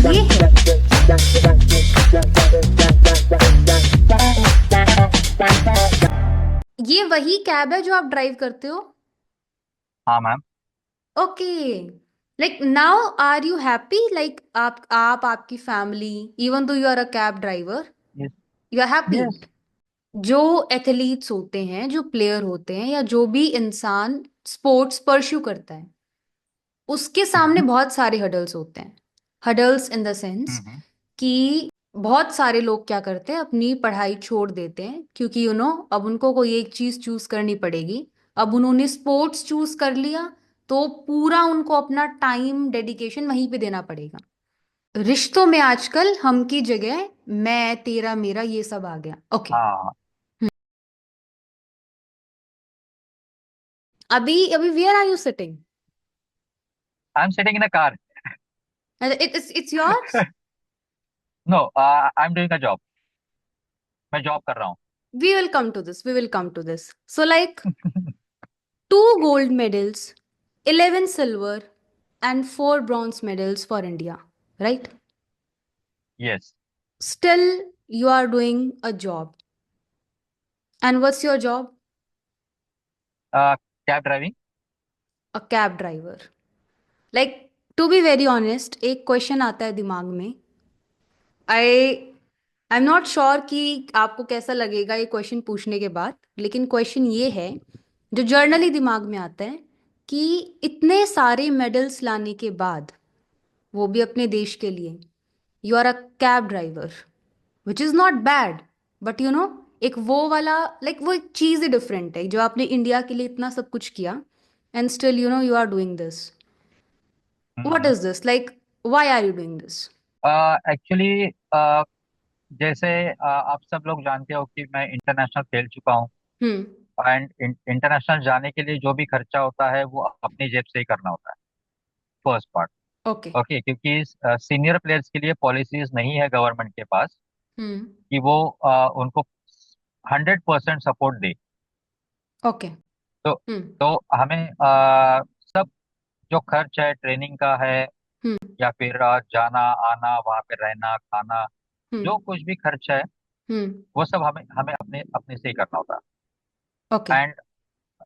ये है। ये वही कैब है जो आप ड्राइव करते हो? हाँ ma'am. Okay. Like now are you happy, like आप आपकी family, even though you are a cab driver, yes. You are happy? Yes. जो एथलीट्स होते हैं, जो प्लेयर होते हैं, या जो भी इंसान स्पोर्ट्स परस्यू करता है, उसके सामने हम्म। बहुत सारे हडल्स होते हैं। हडल्स इन द सेंस हम्म। कि बहुत सारे लोग क्या करते हैं, अपनी पढ़ाई छोड़ देते हैं, क्योंकि अब उनको कोई एक चीज चूज करनी पड़ेगी। अब उन्होंने स्पोर्ट्स चूज कर लिया, तो पूरा उनको अपना टाइम डेडिकेशन वहीं पे देना पड़ेगा। रिश्तों में आजकल हम की जगह मैं तेरा मेरा ये सब आ गया। ओके। हाँ। अभी अभी where are you sitting? I am sitting in a car. It's yours. No, I am doing a job. मैं जॉब कर रहा हूँ। We will come to this. So, like, two gold medals, 11 silver, and four bronze medals for India, right? Yes. Still, you are doing a job. And what's your job? Cab driving. A cab driver. Like, to be very honest, एक question आता है दिमाग में। आई am not sure कि आपको कैसा लगेगा ये क्वेश्चन पूछने के बाद, लेकिन क्वेश्चन ये है जो जर्नली दिमाग में आता है कि इतने सारे मेडल्स लाने के बाद, वो भी अपने देश के लिए, you are a cab driver, which is not bad, but एक वो वाला, लाइक वो एक चीज ही डिफरेंट है, जो आपने इंडिया के लिए इतना सब कुछ किया, and still you are doing this. What is this, like, why are you doing this? Actually जैसे आप सब लोग जानते हो कि मैं इंटरनेशनल खेल चुका हूँ। हम्म। एंड इंटरनेशनल जाने के लिए जो भी खर्चा होता है वो अपनी जेब से ही करना होता है। First part. ओके। ओके, क्योंकि सीनियर प्लेयर्स के लिए पॉलिसीज नहीं है गवर्नमेंट के पास हम्म। कि वो उनको 100% सपोर्ट दे। ओके। तो हम्म। तो हमें सब जो खर्च है ट्रेनिंग का है, हम्म। या फिर जाना आना, वहाँ पे रहना खाना, जो हम्म। कुछ भी खर्च है हम्म। वो सब हमें हमें अपने अपने से ही करना होता ओके। है। एंड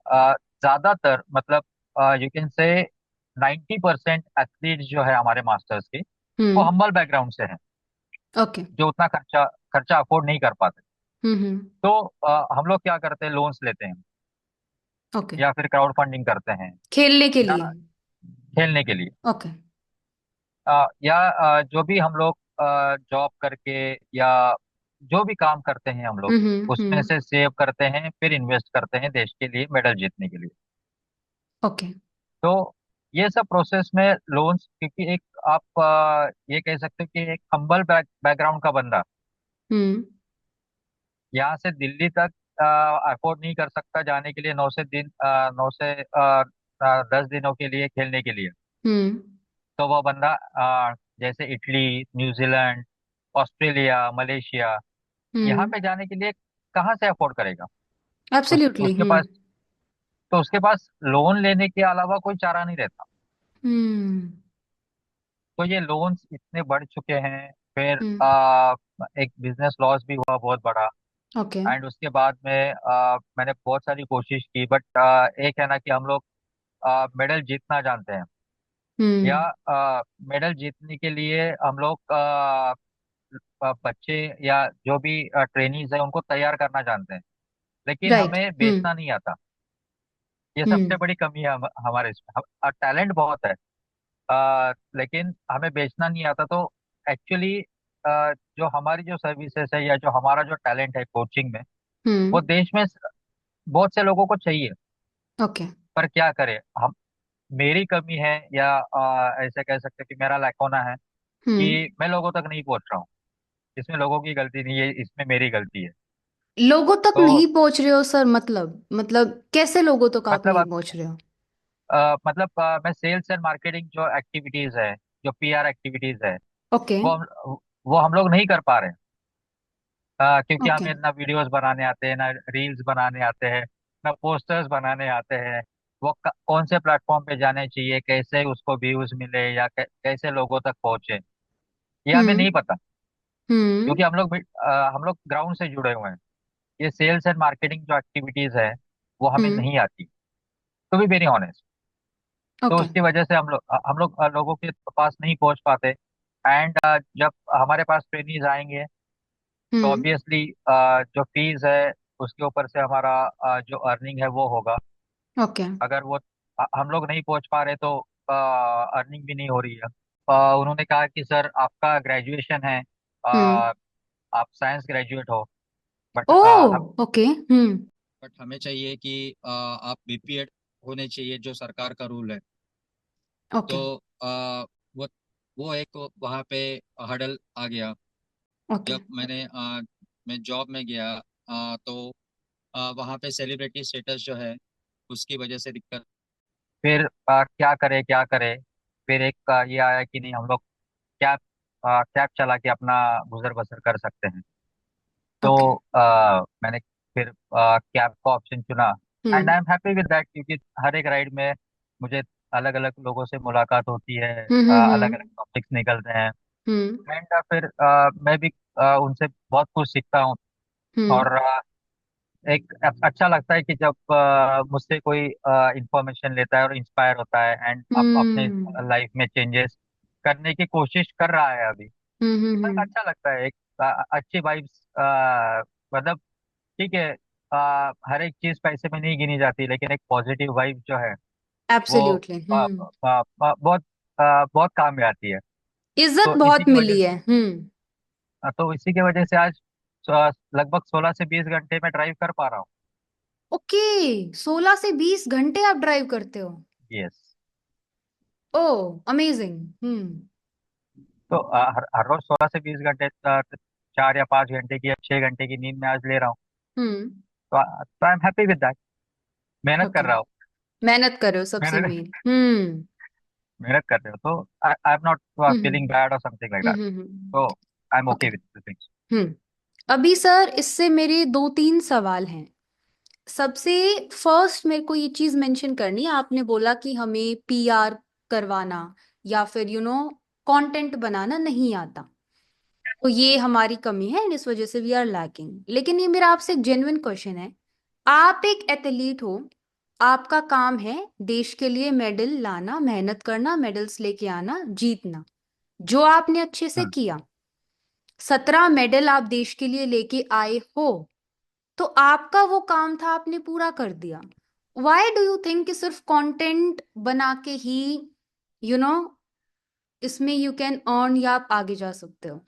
ज्यादातर मतलब यू कैन से 90% एथलीट जो है हमारे मास्टर्स के, वो हम्म। हम्बल बैकग्राउंड से हैं, ओके। जो उतना खर्चा खर्चा अफोर्ड नहीं कर पाते। हम्म। तो हम लोग क्या करते हैं, लोन्स लेते हैं ओके। या फिर क्राउड फंडिंग करते हैं, खेलने के या लिए। हम्म। खेलने के लिए, ओके। या जो भी हम लोग जॉब करके या जो भी काम करते हैं हम लोग, उसमें हम्म। से सेव करते हैं, फिर इन्वेस्ट करते हैं देश के लिए मेडल जीतने के लिए। ओके। तो ये सब प्रोसेस में लोन्स, क्योंकि एक आप ये कह सकते हो कि एक हम्बल बैकग्राउंड का बंदा हम्म। यहाँ से दिल्ली तक अफोर्ड नहीं कर सकता जाने के लिए, 9 से 10 दिनों के लिए खेलने के लिए। हम्म। तो वो बंदा जैसे इटली, न्यूजीलैंड, ऑस्ट्रेलिया, मलेशिया, यहाँ हम्म। पे जाने के लिए कहाँ से अफोर्ड करेगा? एब्सोल्युटली। उसके हम्म। पास, तो उसके पास लोन लेने के अलावा कोई चारा नहीं रहता। हम्म। तो ये लोन्स इतने बढ़ चुके हैं, फिर हम्म। एक बिजनेस लॉस भी हुआ बहुत बड़ा। ओके। एंड उसके बाद में मैंने बहुत सारी कोशिश की, बट एक है ना कि हम लोग मेडल जीतना जानते हैं, या हम्म। मेडल जीतने के लिए हम लोग बच्चे या जो भी ट्रेनीज है उनको तैयार करना जानते हैं, लेकिन राइट। हमें हम्म। बेचना नहीं आता। ये सबसे हम्म। बड़ी कमी है हमारे इसमें। टैलेंट बहुत है, लेकिन हमें बेचना नहीं आता। तो एक्चुअली जो हमारी जो सर्विसेज है या जो हमारा जो टैलेंट है कोचिंग में, वो हम्म। देश में बहुत से लोगों को चाहिए। ओके। पर क्या करें हम, मेरी कमी है, या ऐसे कह सकते हैं कि मेरा लैकोना है हम्म। कि मैं लोगों तक नहीं पहुंच रहा हूँ। इसमें लोगों की गलती नहीं है, इसमें मेरी गलती है। लोगों तक तो नहीं पहुंच रहे हो सर? मतलब कैसे लोगों तक आप मतलब नहीं पहुंच रहे हो? मैं सेल्स एंड मार्केटिंग जो एक्टिविटीज है, जो पीआर एक्टिविटीज है, ओके। वो वो हम लोग नहीं कर पा रहे हैं। क्योंकि ओके। हमें ना वीडियोस बनाने आते हैं, ना रील्स बनाने आते हैं, ना पोस्टर्स बनाने आते हैं। वो कौन से प्लेटफॉर्म पे जाने चाहिए, कैसे उसको व्यूज मिले, या कैसे लोगों तक पहुंचे। ये हमें हम्म। नहीं पता, हम्म। क्योंकि हम लोग ग्राउंड से जुड़े हुए हैं। ये सेल्स एंड मार्केटिंग जो एक्टिविटीज है वो हमें हम्म। नहीं आती, टू बी वेरी ऑनेस्ट। तो ओके। उसकी वजह से हम लोग लोगों के पास नहीं पहुंच पाते। एंड जब हमारे पास ट्रेनीज आएंगे तो हम्म। ऑब्वियसली जो फीस है उसके ऊपर से हमारा जो अर्निंग है वो होगा। ओके। अगर वो हम लोग नहीं पहुंच पा रहे तो अर्निंग भी नहीं हो रही है। उन्होंने कहा कि सर आपका ग्रेजुएशन है, हम्म। आप साइंस ग्रेजुएट हो, बट ओ। ओके। हम्म। हमें चाहिए कि आप बीपीएड होने चाहिए, जो सरकार का रूल है। ओके। तो वो वो एक वहाँ पे हर्डल आ गया। ओके। जब मैं जॉब में गया, तो वहाँ पे सेलिब्रिटी स्टेटस जो है उसकी वजह से दिक्कत। फिर क्या करे क्या करे। फिर एक ये आया कि नहीं, हम लोग कैब कैब चला के अपना गुजर बसर कर सकते हैं। ओके। तो मैंने फिर कैब का ऑप्शन चुना। And hmm. I am happy with that, क्योंकि हर एक राइड में मुझे अलग अलग लोगों से मुलाकात होती है, हम्म। अलग हम्म। अलग टॉपिक्स निकलते हैं। हम्म। एंड फिर मैं भी उनसे बहुत कुछ सीखता हूँ। हम्म। और एक अच्छा लगता है कि जब मुझसे कोई इंफॉर्मेशन लेता है और इंस्पायर होता है एंड अपने हम्म। लाइफ में चेंजेस करने की कोशिश कर रहा है अभी। हम्म। तो एक अच्छा लगता है, एक अच्छी वाइब्स। मतलब ठीक है, हर एक चीज पैसे में नहीं गिनी जाती, लेकिन एक पॉजिटिव वाइब जो है वो एब्सोल्युटली। हम्म। बहुत बहुत काम में आती है। इज्जत तो इसी बहुत की वजह मिली है। हम्म। तो इसी की वजह से आज लगभग 16 से 20 घंटे में ड्राइव कर पा रहा हूँ। ओके। 16 से 20 घंटे आप ड्राइव करते हो? यस। ओ, अमेजिंग। हम्म। तो हर रोज 16 से 20 घंटे, 4 या 5 घंटे की या 6 घंटे की नींद में आज ले रहा हूँ। हम्म। तो I am happy with that. मेहनत कर ओके। रहा हूँ। मेहनत कर रहे हो, सबसे मेहनत मेन। हम्म। मेहनत कर रहे हो तो I am not hmm. Feeling bad और समथिंग लाइक दैट। तो I am okay. Okay with things. Hmm. अभी सर, इससे मेरे 2-3 सवाल हैं। सबसे फर्स्ट मेरे को ये चीज मेंशन करनी है। आपने बोला कि हमें पीआर करवाना या फिर कंटेंट बनाना नहीं आता, तो ये हमारी कमी है एंड इस वजह से वी आर लैकिंग। लेकिन ये मेरा आपसे एक जेन्युइन क्वेश्चन है। आप एक एथलीट हो, आपका काम है देश के लिए मेडल लाना, मेहनत करना, मेडल्स लेके आना, जीतना, जो आपने अच्छे से हम्म। किया। 17 मेडल आप देश के लिए लेके आए हो, तो आपका वो काम था, आपने पूरा कर दिया। वाई डू यू थिंक कि सिर्फ कंटेंट बना के ही यू नो इसमें यू कैन अर्न या आप आगे जा सकते हो?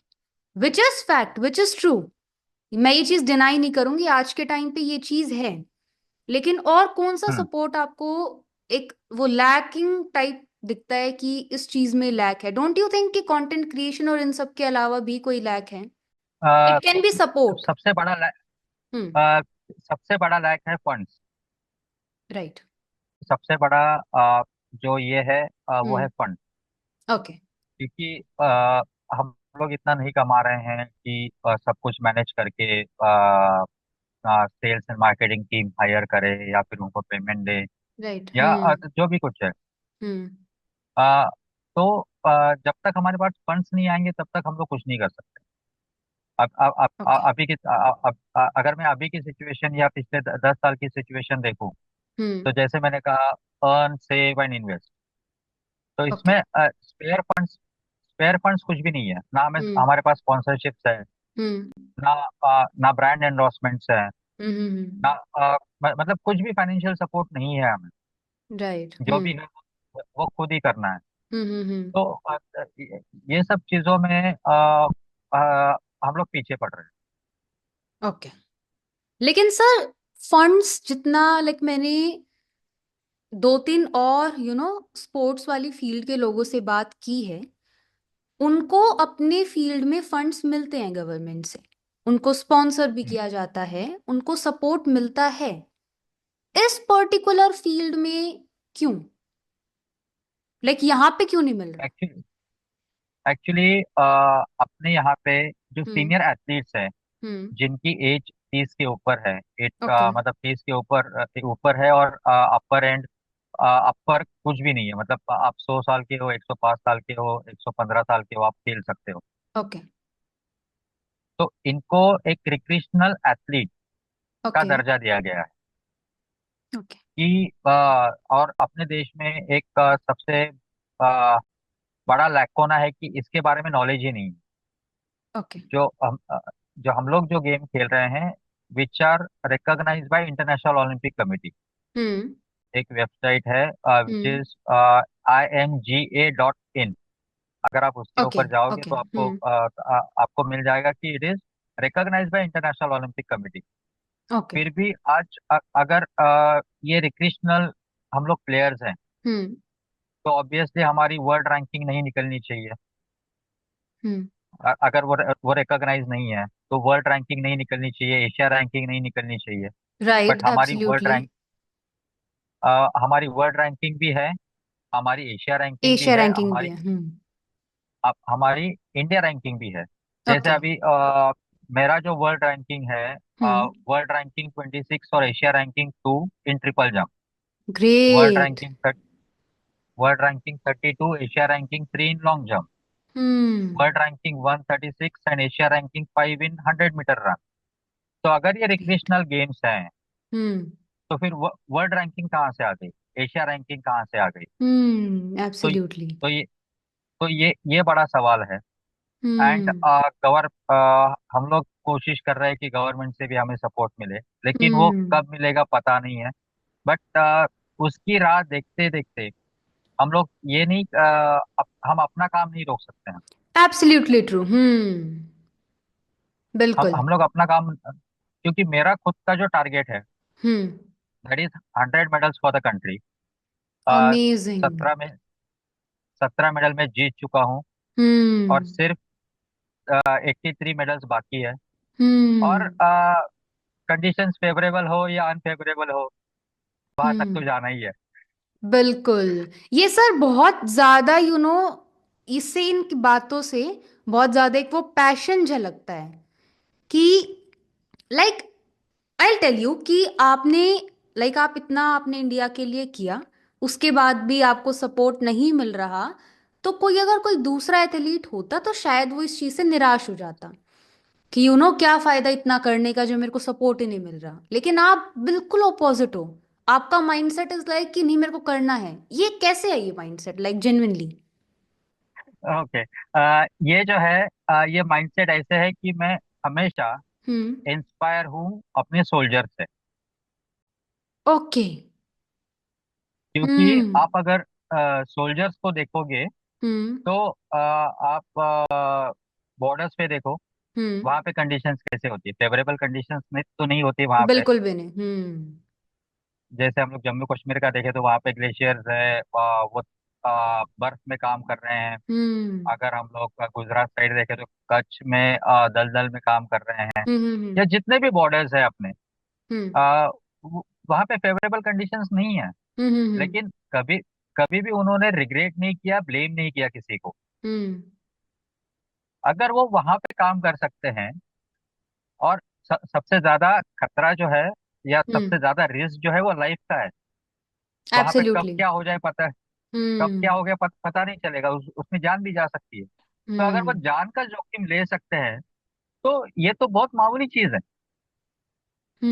Which is fact, which is true. मैं ये चीज डिनाई नहीं करूंगी, आज के टाइम पे ये चीज है। लेकिन और कौन सा हम्म। सपोर्ट आपको एक वो लैकिंग टाइप दिखता है कि इस चीज में लैक है? डोंट यू थिंक कि कंटेंट क्रिएशन और इन सब के अलावा भी कोई लैक है? अ, इट कैन बी सपोर्ट। सबसे बड़ा हम्म। अ, सबसे बड़ा लैक है फंड्स। राइट। सबसे बड़ा जो ये है वो है हम्म। फंड। ओके। क्योंकि हम लोग इतना नहीं कमा रहे हैं कि सब कुछ मैनेज करके sales and marketing team hire करे या फिर उनको पेमेंट दे, राइट। या हम्म। जो भी कुछ है। हम्म। अ, तो जब तक हमारे पास फंड्स नहीं आएंगे तब तक हम लोग कुछ नहीं कर सकते। ओके। अभी की अगर मैं अभी की सिचुएशन या पिछले 10 साल की सिचुएशन देखूं, हम्म। तो जैसे मैंने कहा, अर्न सेव एंड इन्वेस्ट। तो ओके। इसमें स्पेयर फंड्स कुछ भी नहीं है ना। हम्म। हमारे पास स्पॉन्सरशिप्स है, हम्म। ना ना ब्रांड एंडोर्समेंट्स है, ना हम्म। मतलब कुछ भी फाइनेंशियल सपोर्ट नहीं है हमें। राइट। जो भी है वो खुद ही करना है। हम्म। तो ये सब चीजों में हम लोग पीछे पड़ रहे हैं। ओके। लेकिन सर, फंड्स जितना, लाइक मैंने 2-3 और स्पोर्ट्स वाली फील्ड के लोगों से बात की है, उनको अपने फील्ड में फंड्स मिलते हैं गवर्नमेंट से, उनको स्पॉन्सर भी किया जाता है, उनको सपोर्ट मिलता है। इस पर्टिकुलर फील्ड में क्यों? लाइक यहाँ पे क्यों नहीं मिल रहा? एक्चुअली एक्चुअली अपने यहाँ पे जो हम्म। सीनियर एथलीट्स हैं, हम्म। जिनकी एज 30 के ऊपर है, एज ओके। मतलब 30 के ऊपर है, और अपर एंड अपर कुछ भी नहीं है, मतलब आप 100 साल के हो, 105 साल के हो, 115 साल के हो, आप खेल सकते हो। ओके। तो इनको एक रिक्रिएशनल एथलीट का ओके। दर्जा दिया गया है ओके। कि और अपने देश में एक सबसे बड़ा लैकोना है कि इसके बारे में नॉलेज ही नहीं है। ओके। जो हम लोग जो गेम खेल रहे हैं, which are recognised by International Olympic Committee, hmm. एक वेबसाइट है विच हम्म। Is IMGA.in। अगर आप उसके ओके। ऊपर जाओगे ओके। तो आपको मिल जाएगा कि it is recognised by International Olympic Committee. Okay. फिर भी आज अगर ये रिक्रिएशनल हम लोग प्लेयर्स हैं, हम्म। तो ऑब्वियसली हमारी वर्ल्ड रैंकिंग नहीं निकलनी चाहिए। हम्म। अगर वो रिकॉग्नाइज नहीं है तो वर्ल्ड रैंकिंग नहीं निकलनी चाहिए, एशिया रैंकिंग नहीं निकलनी चाहिए। But right, absolutely. हमारी वर्ल्ड रैंकिंग भी है, हमारी एशिया रैंकिंग भी एशिया है, रैंकिंग भी है। हमारी इंडिया रैंकिंग भी है। जैसे ओके। अभी मेरा जो वर्ल्ड रैंकिंग है, हम्म। वर्ल्ड रैंकिंग 26 और Asia ranking 2 in triple jump. World great. Ranking world ranking 32, Asia ranking 3 in long jump. Hmm. World ranking 136 and Asia ranking 5 in 100 metre run. तो अगर ये ग्रेट। रिक्रिएशनल गेम्स हैं, हम्म। तो फिर world ranking कहाँ से आ गई, एशिया रैंकिंग कहाँ से आ गई? तो एब्सोल्युटली। तो ये बड़ा सवाल है। एंड हम्म। हम लोग कोशिश कर रहे हैं कि गवर्नमेंट से भी हमें सपोर्ट मिले, लेकिन वो हम्म। कब मिलेगा पता नहीं है। बट उसकी राह देखते देखते हम लोग ये नहीं हम अपना काम नहीं रोक सकते हैं। Absolutely true. बिल्कुल। हम लोग अपना काम, क्योंकि मेरा खुद का जो टारगेट है, hmm. That is 100 medals for the country. Amazing. 17 medal में जीत चुका हूँ, और हम्म। सिर्फ 83 मेडल्स बाकी है। और हम्म। कंडीशंस फेवरेबल हो या अनफेवरेबल हो, वहां तक तो हम्म। जाना ही है। बिल्कुल। ये सर बहुत ज्यादा इससे इनकी बातों से बहुत ज्यादा एक वो पैशन झलकता है कि लाइक आई टेल यू कि आपने आप इतना आपने इंडिया के लिए किया, उसके बाद भी आपको सपोर्ट नहीं मिल रहा। तो कोई अगर कोई दूसरा एथलीट होता तो शायद वो इस चीज से निराश हो जाता कि क्या फायदा इतना करने का जो मेरे को सपोर्ट ही नहीं मिल रहा। लेकिन आप बिल्कुल ऑपोजिट हो। आपका माइंडसेट इज लाइक कि नहीं, मेरे को करना है। ये कैसे है ये माइंडसेट, जेन्युइनली? ओके। ये जो है, ये माइंडसेट ऐसे है कि मैं हमेशा हम्म। इंस्पायर हूँ अपने सोल्जर से। ओके। क्योंकि हम्म। आप अगर सोल्जर्स को देखोगे, हम्म। तो आप बॉर्डर्स पे देखो, हम्म। वहाँ पे कंडीशंस कैसे होती है, फेवरेबल कंडीशंस में तो नहीं होती वहाँ पे। बिल्कुल भी नहीं। जैसे हम लोग जम्मू कश्मीर का देखें तो वहाँ पे ग्लेशियर्स है, वो बर्फ में काम कर रहे हैं। हम्म। अगर हम लोग गुजरात साइड देखें तो कच्छ में दलदल में काम कर रहे हैं। हम्म। हम्म। या जितने भी बॉर्डर्स है अपने, हम्म। आ, वहाँ पे फेवरेबल कंडीशंस नहीं है। हम्म। लेकिन कभी कभी भी उन्होंने रिग्रेट नहीं किया, ब्लेम नहीं किया किसी को। हम्म। अगर वो वहां पे काम कर सकते हैं, और सबसे ज्यादा खतरा जो है, या सबसे हम्म। ज्यादा रिस्क जो है, वो लाइफ का है। वहां पे कब एब्सोल्युटली। क्या हो जाए पता है, कब क्या हम्म। हो गया पता नहीं चलेगा, उसमें जान भी जा सकती है। तो अगर वो हम्म। जान का जोखिम ले सकते हैं, तो ये तो बहुत मामूली चीज है।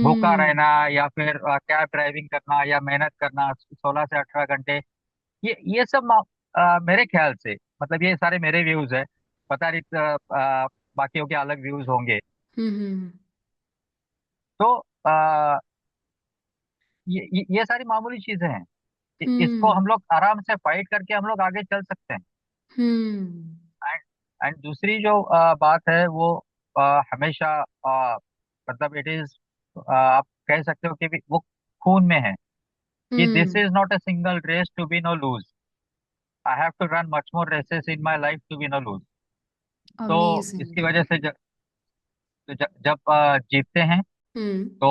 भूखा हम्म। रहना, या फिर कैब ड्राइविंग करना, या मेहनत करना 16 से 18 घंटे, ये सब मेरे ख्याल से, मतलब ये सारे मेरे व्यूज है। पता नहीं बाकियों के अलग व्यूज होंगे। हम्म। तो आ, ये सारी मामूली चीजें हैं। इसको हम्म। हम लोग आराम से फाइट करके हम लोग आगे चल सकते हैं। हम्म। एंड एंड दूसरी जो बात है वो हमेशा मतलब इट इज, आप कह सकते हो कि वो खून में है, कि this hmm. Is not a single race to be no lose. I have to run much more races in my life to be no lose. तो अमेजिंग। इसकी वजह से जब जीतते हैं, हम्म। तो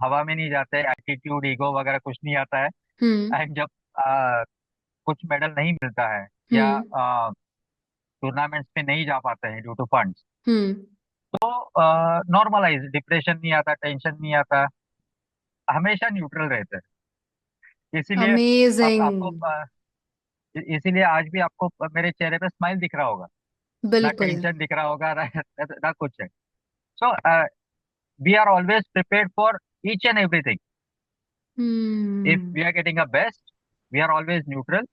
हवा में नहीं जाते, एटीट्यूड ईगो वगैरह कुछ नहीं आता है। हम्म। एंड जब कुछ मेडल नहीं मिलता है, या हम्म। टूर्नामेंट्स पे नहीं जा पाते हैं ड्यू टू फंड्स, हम्म। तो नॉर्मलाइज, डिप्रेशन नहीं आता, टेंशन नहीं आता, हमेशा न्यूट्रल रहते हैं। इसीलिए आप अमेजिंग। आपको इसीलिए आज भी आपको मेरे चेहरे पे स्माइल दिख रहा होगा। ना बिल्कुल। टेंशन दिख रहा होगा, ना कुछ है। So we are always prepared for each and everything. If hmm. We are getting a best, we are always neutral.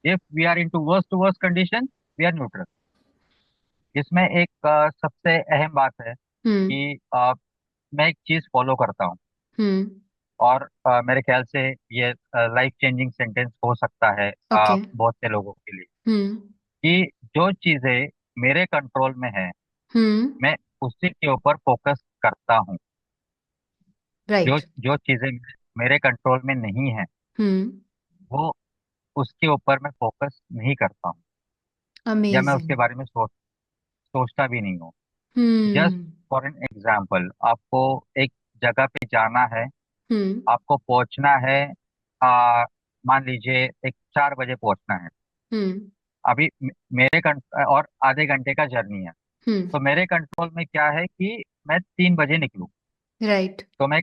If we are into worst to worst condition, we are neutral. इसमें एक सबसे अहम बात है हम्म। कि मैं एक चीज फॉलो करता हूँ, हम्म। और मेरे ख्याल से ये लाइफ चेंजिंग सेंटेंस हो सकता है ओके। बहुत से लोगों के लिए, हम्म। कि जो चीजें मेरे कंट्रोल में है, हम्म। मैं उसी के ऊपर फोकस करता हूँ। जो राइट। जो चीजें मेरे कंट्रोल में नहीं है, हम्म। वो उसके ऊपर मैं फोकस नहीं करता हूँ, या मैं अमेजिंग। उसके बारे में सोचता भी नहीं हूँ। Just hmm. For an example, आपको एक जगह पे जाना है, हम्म। आपको पहुंचना है, आ, मान लीजिए एक 4 बजे पहुंचना है। हम्म। अभी और आधे घंटे का जर्नी है। हम्म। तो मेरे कंट्रोल में क्या है कि मैं 3 बजे निकलूं। राइट। तो मैं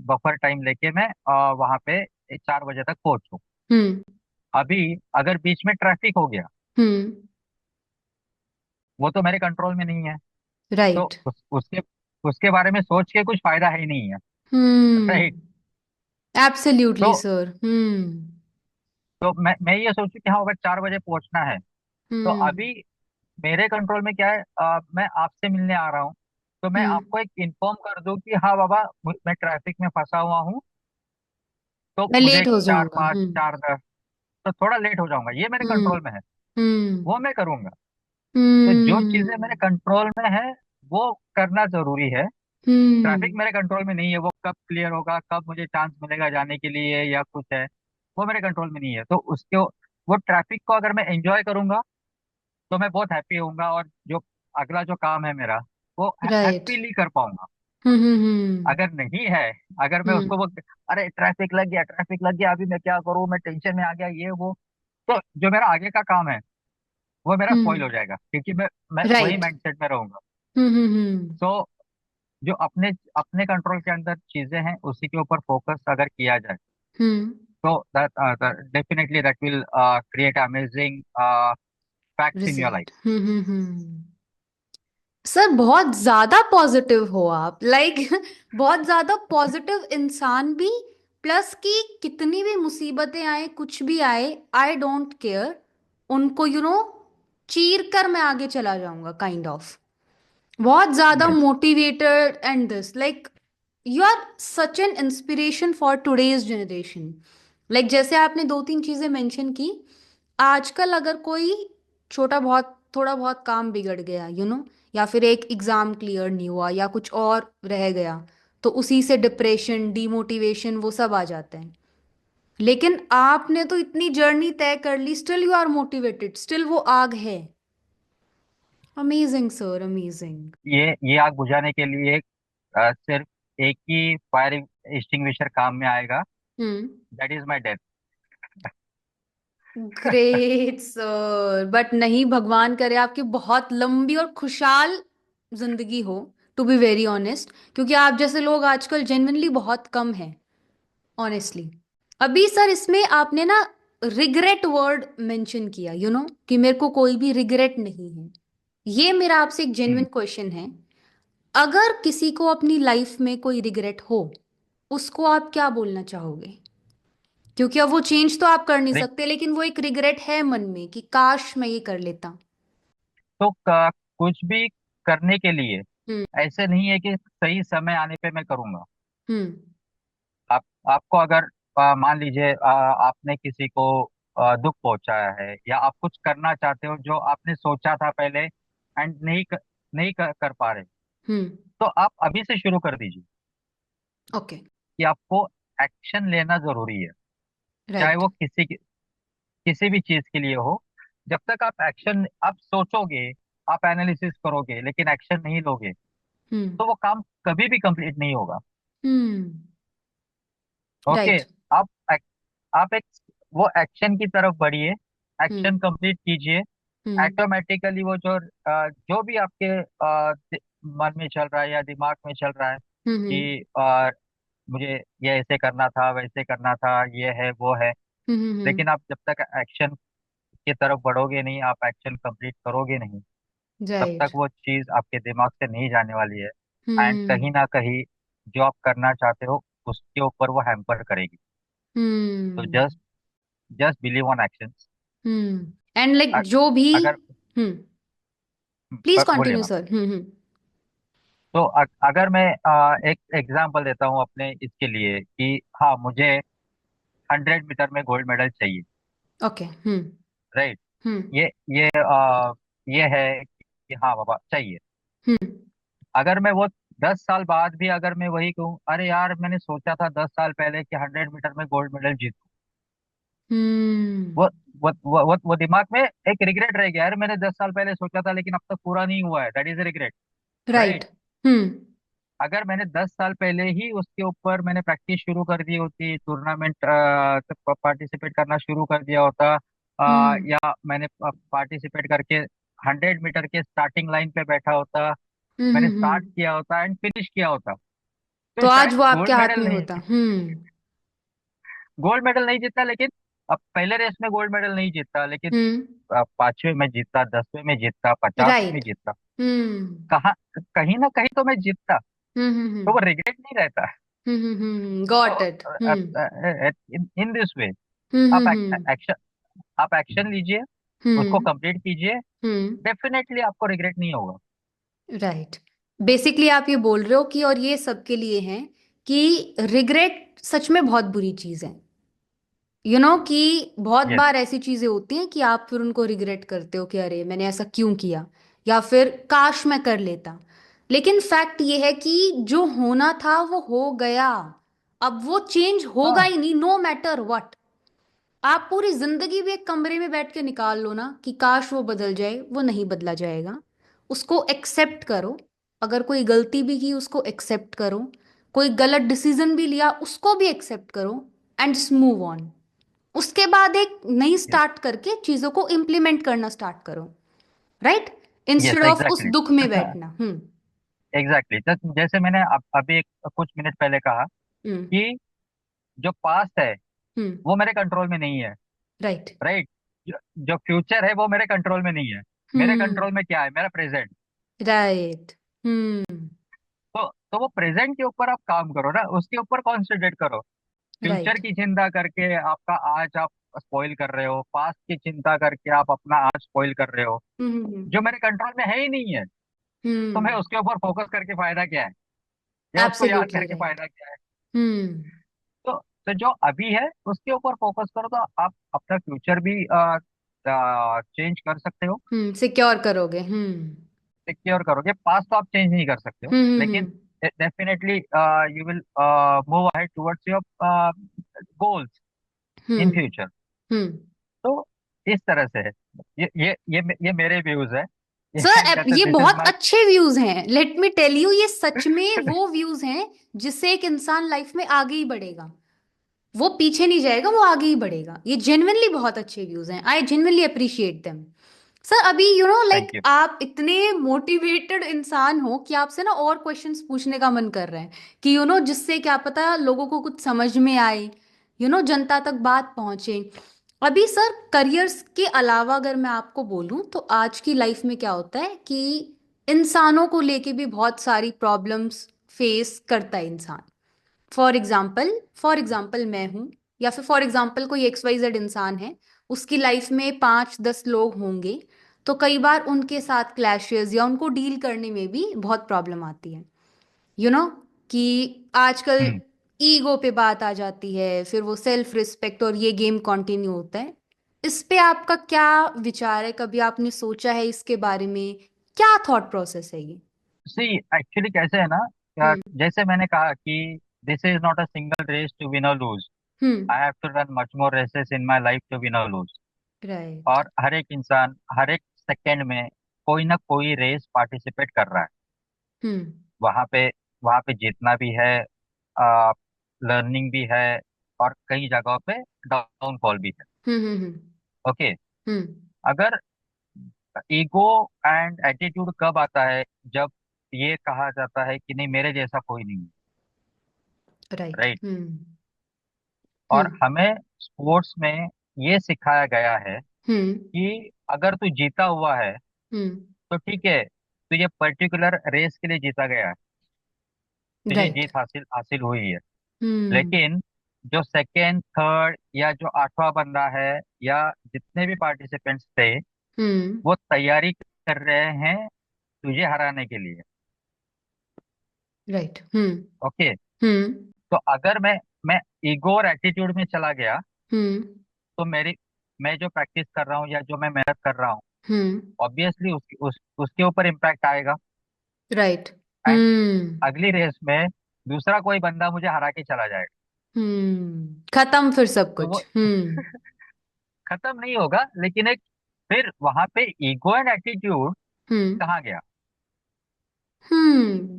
बफर टाइम लेके मैं वहां पे 4 बजे तक पहुंचूं। हम्म। अभी अगर बीच में ट्रैफिक हो गया, हम्म। वो तो मेरे कंट्रोल में नहीं है। तो राइट। उसके बारे में सोच के कुछ फायदा है ही नहीं है। राइट। हम्म। तो एब्सोल्युटली सर। हम्म। मैं ये सोचूं कि हाँ, अगर 4 बजे पहुंचना है, तो हम्म। अभी मेरे कंट्रोल में क्या है, मैं आपसे मिलने आ रहा हूँ, तो मैं हम्म। आपको एक इन्फॉर्म कर दूं कि हाँ बाबा, मैं ट्रैफिक में फंसा हुआ हूँ, तो मैं मुझे लेट हो चार जाऊंगा। पाँच हम्म। 4:10, तो थोड़ा लेट हो जाऊंगा, ये मेरे हम्म। कंट्रोल में है। हम्म। वो मैं करूंगा। तो जो चीजें मेरे हम्म। कंट्रोल में है, वो करना जरूरी है। ट्रैफिक हम्म। मेरे कंट्रोल में नहीं है, वो कब क्लियर होगा, कब मुझे चांस मिलेगा जाने के लिए या कुछ है, वो मेरे कंट्रोल में नहीं है। तो उसके वो ट्रैफिक को अगर मैं एंजॉय करूंगा, तो मैं बहुत हैप्पी होऊंगा, और जो अगला जो काम है मेरा, वो राइट। हैप्पीली कर पाऊंगा। हम्म। अगर नहीं है, अगर मैं उसको हम्म। वो, अरे ट्रैफिक लग गया, ट्रैफिक लग गया, अभी मैं क्या करूं, मैं टेंशन में आ गया, ये वो, तो जो मेरा आगे का काम है, वो मेरा स्पॉइल हम्म। हो जाएगा, क्योंकि मैं वही राइट। माइंडसेट में रहूंगा। हम्म। सो जो अपने अपने कंट्रोल के अंदर चीजें हैं, उसी के ऊपर फोकस अगर किया जाए, हम्म। तो that definitely that will create amazing facts in your life. Result. Sir बहुत ज्यादा पॉजिटिव हो आप, लाइक बहुत ज्यादा पॉजिटिव इंसान भी। प्लस कि कितनी भी मुसीबतें आए, कुछ भी आए, आई डोंट केयर। उनको चीर कर मैं आगे चला जाऊंगा, काइंड ऑफ। बहुत ज्यादा yes. Motivated and this, like you are such an inspiration for today's generation. Like जैसे आपने दो तीन चीजें मेंशन की। आजकल अगर कोई छोटा बहुत थोड़ा बहुत काम बिगड़ गया, या फिर एक एग्जाम क्लियर नहीं हुआ या कुछ और रह गया, तो उसी से डिप्रेशन, डीमोटिवेशन, वो सब आ जाते हैं। लेकिन आपने तो इतनी जर्नी तय कर ली, still you are motivated, still वो आग है। Amazing sir, amazing. ये आग बुझाने के लिए सिर्फ एक ही फायर एक्सटिंग्विशर काम में आएगा। Hmm. That is my death. Great sir, but नहीं, भगवान करे आपकी बहुत लंबी और खुशहाल जिंदगी हो, टू बी वेरी ऑनेस्ट। क्योंकि आप जैसे लोग आजकल जेन्युइनली बहुत कम हैं, ऑनेस्टली। अभी सर इसमें आपने ना रिग्रेट वर्ड मेंशन किया, कि मेरे को कोई भी रिग्रेट नहीं है। ये मेरा आपसे एक जेन्युइन क्वेश्चन है। अगर किसी को अपनी लाइफ में कोई रिग्रेट हो, उसको आप क्या बोलना चाहोगे? क्योंकि अब वो चेंज तो आप कर नहीं सकते, लेकिन वो एक रिग्रेट है मन में कि काश मैं ये कर लेता। तो कुछ भी करने के लिए हम्म। ऐसे नहीं है कि सही समय आने पे मैं करूंगा। हम्म। आप आपको अगर मान लीजिए आपने किसी को दुख पहुंचाया है, या आप कुछ करना चाहते हो जो आपने सोचा था पहले, एंड नहीं कर पा रहे, हम्म। तो आप अभी से शुरू कर दीजिए ओके। कि आपको एक्शन लेना जरूरी है। चाहे राइट। वो किसी भी चीज के लिए हो। जब तक आप सोचोगे, आप एनालिसिस करोगे, लेकिन एक्शन नहीं लोगे, हम्म। तो वो काम कभी भी कंप्लीट नहीं होगा। हम्म। ओके। राइट। आप आप एक वो एक्शन की तरफ बढ़िए, हम्म। एक्शन कंप्लीट कीजिए। हम्म। ऑटोमेटिकली वो जो भी आपके मन में चल रहा है या दिमाग में चल रहा है हम्म। कि मुझे ये ऐसे करना था, वैसे करना था, ये है वो है, हम्म। लेकिन आप जब तक एक्शन की तरफ बढ़ोगे नहीं, आप एक्शन कंप्लीट करोगे नहीं, तब तक राइट। वो चीज आपके दिमाग से नहीं जाने वाली है। एंड हम्म। कहीं ना कहीं जो आप करना चाहते हो उसके ऊपर वो हैम्पर करेगी। तो hmm. Just just believe on actions. And like जो भी। अगर हम्म। प्लीज बोलिए कंटिन्यू मैम। सर। तो अगर मैं एक एग्जांपल देता हूँ अपने इसके लिए कि हाँ मुझे 100 मीटर में गोल्ड मेडल चाहिए। ओके। हम्म। राइट। हम्म। ये ये ये है कि हाँ बाबा चाहिए। हम्म। अगर मैं वो 10 साल बाद भी अगर मैं वही कहूँ, अरे यार मैंने सोचा था 10 साल पहले कि 100 मीटर में गोल्ड मेडल जीतूं। हम्म। वो वो दिमाग में एक रिग्रेट रह गया, यार मैंने 10 साल पहले सोचा था लेकिन अब तक पूरा नहीं हुआ है, that is regret. Right. Right. Hmm. अगर मैंने 10 साल पहले ही उसके ऊपर मैंने प्रैक्टिस शुरू कर दी होती, टूर्नामेंट पार्टिसिपेट करना शुरू कर दिया होता, हम्म। या मैंने पार्टिसिपेट करके 100 मीटर के स्टार्टिंग लाइन पे बैठा होता, मैंने स्टार्ट हम्म। किया होता एंड फिनिश किया होता, तो तो आज शायद वो आपके हाथ में होता। गोल्ड मेडल नहीं जीतता, लेकिन अब पहले रेस में गोल्ड मेडल नहीं जीतता, लेकिन हम्म। 5वें में जीतता, 10वें में जीतता, 50 में राइट। जीतता। हम्म। कहाँ कहीं ना कहीं तो मैं जीतता। हम्म। तो वो रिग्रेट नहीं रहता। गॉट तो it. Hmm. In this way हम्म। आप हम्म। एक्शन आप एक्शन लीजिए, उसको हम्म। कंप्लीट कीजिए, हम्म। डेफिनेटली आपको रिग्रेट नहीं होगा। राइट। बेसिकली आप ये बोल रहे हो कि और ये सबके लिए है कि रिग्रेट सच में बहुत बुरी चीज है। कि बहुत यस। बार ऐसी चीजें होती हैं कि आप फिर उनको रिग्रेट करते हो कि अरे मैंने ऐसा क्यों किया, या फिर काश मैं कर लेता। लेकिन फैक्ट ये है कि जो होना था वो हो गया। अब वो चेंज होगा हाँ। ही नहीं, नो मैटर व्हाट। आप पूरी जिंदगी भी एक कमरे में बैठ के निकाल लो ना कि काश वो बदल जाए, वो नहीं बदला जाएगा। उसको एक्सेप्ट करो। अगर कोई गलती भी की उसको एक्सेप्ट करो। कोई गलत डिसीजन भी लिया उसको भी एक्सेप्ट करो। And just move on. उसके बाद एक नई यस। स्टार्ट करके चीजों को इम्प्लीमेंट करना स्टार्ट करो। राइट। यस इंस्टेड ऑफ उस एग्जैक्टली। दुख में बैठना। हम्म। एग्जैक्टली जैसे मैंने अभी कुछ मिनट पहले कहा हम्म। कि जो पास्ट है हम्म। वो मेरे कंट्रोल में नहीं है। राइट। राइट। जो फ्यूचर है वो मेरे कंट्रोल में नहीं है। मेरे हम्म। कंट्रोल में क्या है, मेरा प्रेजेंट। राइट। हम्म। तो वो प्रेजेंट के ऊपर आप काम करो ना, उसके ऊपर कॉन्सेंट्रेट करो। Future right. की चिंता करके आपका आज आप स्पॉइल कर रहे हो, पास्ट की चिंता करके आप अपना आज स्पॉइल कर रहे हो, हम्म। जो मेरे कंट्रोल में है ही नहीं है। तो मैं हम्म। उसके ऊपर फोकस करके फायदा क्या है, या उसको याद एब्सोल्युटली करके राइट। फायदा क्या है। हम्म। तो जो अभी है उसके ऊपर फोकस करो, तो आप अपना फ्यूचर भी चेंज कर सकते हो, सिक्योर करोगे। हम्म। सिक्योर करोगे। पास्ट तो आप चेंज नहीं कर सकते हो, लेकिन hmm. Definitely you will move ahead towards your goals in hmm. Future. Hmm. तो इस तरह से है। ये मेरे व्यूज है। सर कहते ये दिस इज बहुत माय। अच्छे व्यूज हैं, लेट मी टेल यू, ये सच में वो व्यूज हैं जिससे एक इंसान लाइफ में आगे ही बढ़ेगा। वो पीछे नहीं जाएगा, वो आगे ही बढ़ेगा। ये जेन्युइनली बहुत अच्छे व्यूज हैं, I genuinely appreciate them. Sir अभी लाइक थैंक यू। आप इतने मोटिवेटेड इंसान हो कि आपसे ना और क्वेश्चंस पूछने का मन कर रहा है कि जिससे क्या पता लोगों को कुछ समझ में आए, जनता तक बात पहुंचे। अभी सर करियर्स के अलावा अगर मैं आपको बोलूं तो आज की लाइफ में क्या होता है कि इंसानों को लेके भी बहुत सारी प्रॉब्लम्स फेस करता है इंसान। फॉर एग्जाम्पल मैं हूं, या फिर फॉर एग्जाम्पल कोई XYZ इंसान है। उसकी लाइफ में 5-10 लोग होंगे। तो कई बार उनके साथ क्लैशेस या उनको डील करने में भी बहुत प्रॉब्लम आती है। यू नो कि आजकल हम्म। ईगो पे बात आ जाती है, फिर वो सेल्फ रिस्पेक्ट और ये गेम कंटिन्यू होता है। इस पे आपका क्या विचार है? कभी आपने सोचा है इसके बारे में? क्या थॉट प्रोसेस है ये? सी एक्चुअली कैसे है ना, हम्म। जैसे मैंने कहा कि this is not a single race to win or lose. Hmm. I have to run much more races in my life to win or lose. Right. और हर एक इंसान हर एक सेकंड में कोई ना कोई रेस पार्टिसिपेट कर रहा है। हम्म। वहां पे जीतना भी है, लर्निंग भी है, और कई जगहों पे डाउनफॉल भी है। हम्म। हम्म। ओके। हम्म। अगर ईगो एंड एटीट्यूड कब आता है, जब ये कहा जाता है कि नहीं मेरे जैसा कोई नहीं। राइट। राइट। हम्म। और हम्म। हमें स्पोर्ट्स में ये सिखाया गया है हम्म। कि अगर तू जीता हुआ है हम्म। तो ठीक है, तो ये पर्टिकुलर रेस के लिए जीता गया है, तो ये राइट। जीत हासिल हासिल हुई है। हम्म। लेकिन जो सेकेंड थर्ड या जो आठवां बंदा है, या जितने भी पार्टिसिपेंट्स थे, हम्म। वो तैयारी कर रहे हैं तुझे हराने के लिए। राइट। हम्म। ओके। हम्म। तो अगर मैं ईगो और एटीट्यूड में चला गया, हम्म। तो मैं जो प्रैक्टिस कर रहा हूँ या जो मैं मेहनत कर रहा हूँ, हम्म। ऑब्वियसली उसके ऊपर इम्पैक्ट आएगा। राइट। एंड हम्म। अगली रेस में दूसरा कोई बंदा मुझे हरा के चला जाएगा, खत्म फिर सब तो कुछ। वो खत्म नहीं होगा, लेकिन एक फिर वहां पे ईगो एंड एटीट्यूड हम्म। कहाँ गया?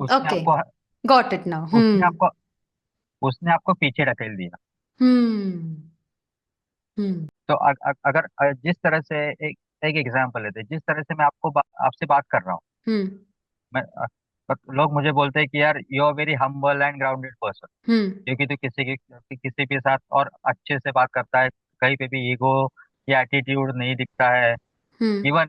उसने ओके। आपको गॉट इट नाउ। उसने आपको उसने आपको पीछे ढकेल दिया। हम्म। हम्म। तो अगर जिस तरह से एक एक एग्जांपल लेते हैं, जिस तरह से मैं आपसे बात कर रहा हूँ, हम्म। मैं लोग मुझे बोलते हैं कि यार you are very humble and grounded person, hmm. क्योंकि तू किसी के साथ और अच्छे से बात करता है, कहीं पे भी ईगो या एटीट्यूड नहीं दिखता है। हम्म। इवन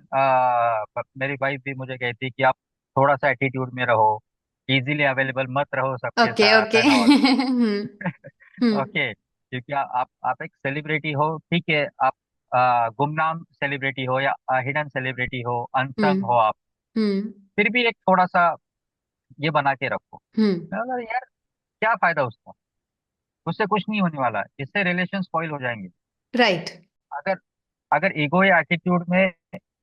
मेरी वाइफ भी मुझे कहती है कि आप थोड़ा सा एटीट्यूड में रहो, इजीली अवेलेबल मत रहो सबके ओके। साथ okay. And all. Hmm. Okay, क्योंकि आप एक सेलिब्रिटी हो, ठीक है, आप गुमनाम सेलिब्रिटी हो या हिडन सेलिब्रिटी हो, अनसंग हो हम्म। आप, हम्म। फिर भी एक थोड़ा सा ये बना के रखो। हम्म। मैं बोला, यार क्या फायदा उसका, उससे कुछ नहीं होने वाला है, इससे रिलेशन स्पॉइल हो जाएंगे। राइट। अगर अगर ईगो या एटीट्यूड में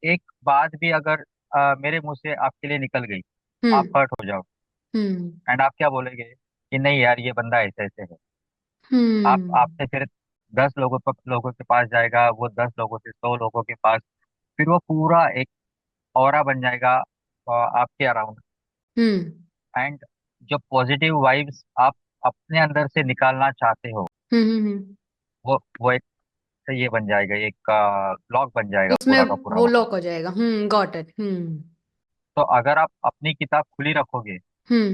एक बात भी अगर मेरे मुंह से आपके लिए निकल गई, आप हम्म। हर्ट हो जाओ, हम्म। एंड आप क्या बोलेंगे कि नहीं यार ये बंदा ऐसे ऐसे है। आप हम्म। आपसे फिर 10 लोगों के पास जाएगा, वो 10 लोगों से 100 लोगों के पास, फिर वो पूरा एक ऑरा बन जाएगा आपके अराउंड। हम्म। एंड जो पॉजिटिव वाइब्स आप अपने अंदर से निकालना चाहते हो, हम्म। वो एक ये बन जाएगा, एक ब्लॉक बन जाएगा उसमें पूरा का पूरा वो वहाँ। लॉक हो जाएगा। Got it. हम्म। तो अगर आप अपनी किताब खुली रखोगे, हम्म।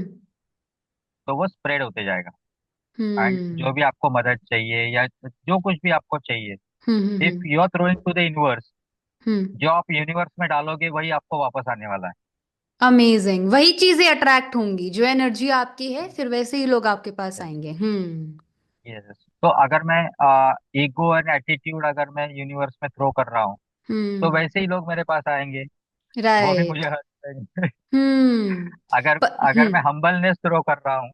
तो वो स्प्रेड होते जाएगा। एंड जो हम्म। भी आपको मदद चाहिए या जो कुछ भी आपको चाहिए, hmm. If you are throwing to the universe, hmm. जो आप यूनिवर्स में डालोगे वही आपको वापस आने वाला है। अमेजिंग। वही चीजें अट्रैक्ट होंगी, जो एनर्जी आपकी है फिर वैसे ही लोग आपके पास यस। आएंगे। हम्म। यस, तो अगर मैं ईगो एंड एटीट्यूड अगर मैं यूनिवर्स में थ्रो कर रहा हूँ, तो हम्म। वैसे ही लोग मेरे पास आएंगे, वो भी मुझे राइट। हर्ट करेंगे। हम्म। अगर अगर मैं हम्म। हम्बलनेस थ्रो कर रहा हूँ,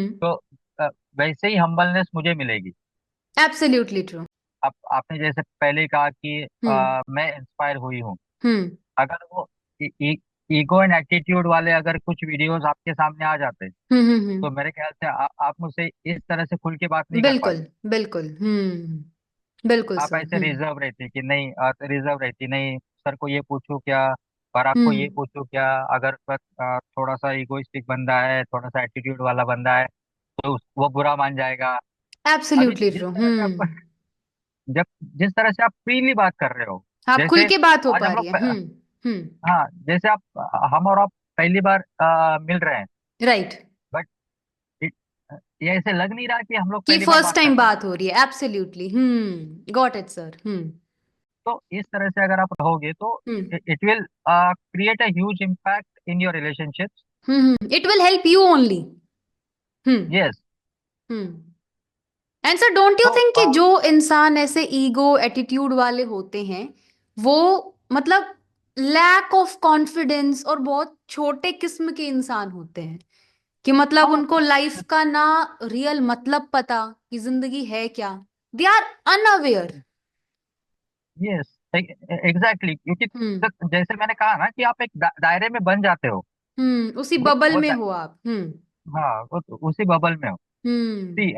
तो अ, वैसे ही हम्बलनेस मुझे मिलेगी। Absolutely true. आपने जैसे पहले कहा कि हम्म। मैं इंस्पायर हुई हूँ, हम्म। अगर वो ईगो एंड एटीट्यूड वाले अगर कुछ वीडियोस आपके सामने आ जाते, तो हम्म। मेरे ख्याल से आप मुझसे इस तरह से खुल के बात नहीं कर बिल्कुल। पाते। बिल्कुल। बिल्कुल आप सर। ऐसे रिजर्व रहती कि नहीं, रिजर्व रहती नहीं, सर को ये पूछूं क्या, और आपको ये हम्म। पूछूं क्या। अगर बस थोड़ा सा इगोइस्टिक बंदा है, थोड़ा सा एटीट्यूड वाला बंदा है, तो वो बुरा मान जाएगा। अभी एब्सोल्युटली ट्रू। जब जिस तरह से आप फ्रीली बात कर रहे हो, आप खुल जैसे के बात हो आज पा हम रही लोग है। हम्म। हाँ, जैसे हम और आप पहली बार मिल रहे हैं, राइट। बट ये ऐसे लग नहीं रहा कि हम लोग कि पहली बार फर्स्ट बात कर टाइम रहे हैं। बात हो रही है। एब्सोल्युटली। Got it sir. तो इस तरह से अगर आप रहोगे, तो hmm. It will create a huge impact in your relationships. It will help you only. Hmm. Yes. Hmm. And sir, don't you तो थिंक कि जो इंसान ऐसे ईगो एटीट्यूड वाले होते हैं, वो मतलब लैक ऑफ कॉन्फिडेंस और बहुत छोटे किस्म के इंसान होते हैं, कि मतलब हाँ, उनको लाइफ का ना रियल मतलब पता कि जिंदगी है क्या। They are unaware. Yes, exactly, क्योंकि हम्म। जैसे मैंने कहा ना कि आप एक दायरे में बन जाते हो। उसी वो बबल वो में दा- हो आप। हाँ, वो तो उसी बबल में हो। हम्म। सी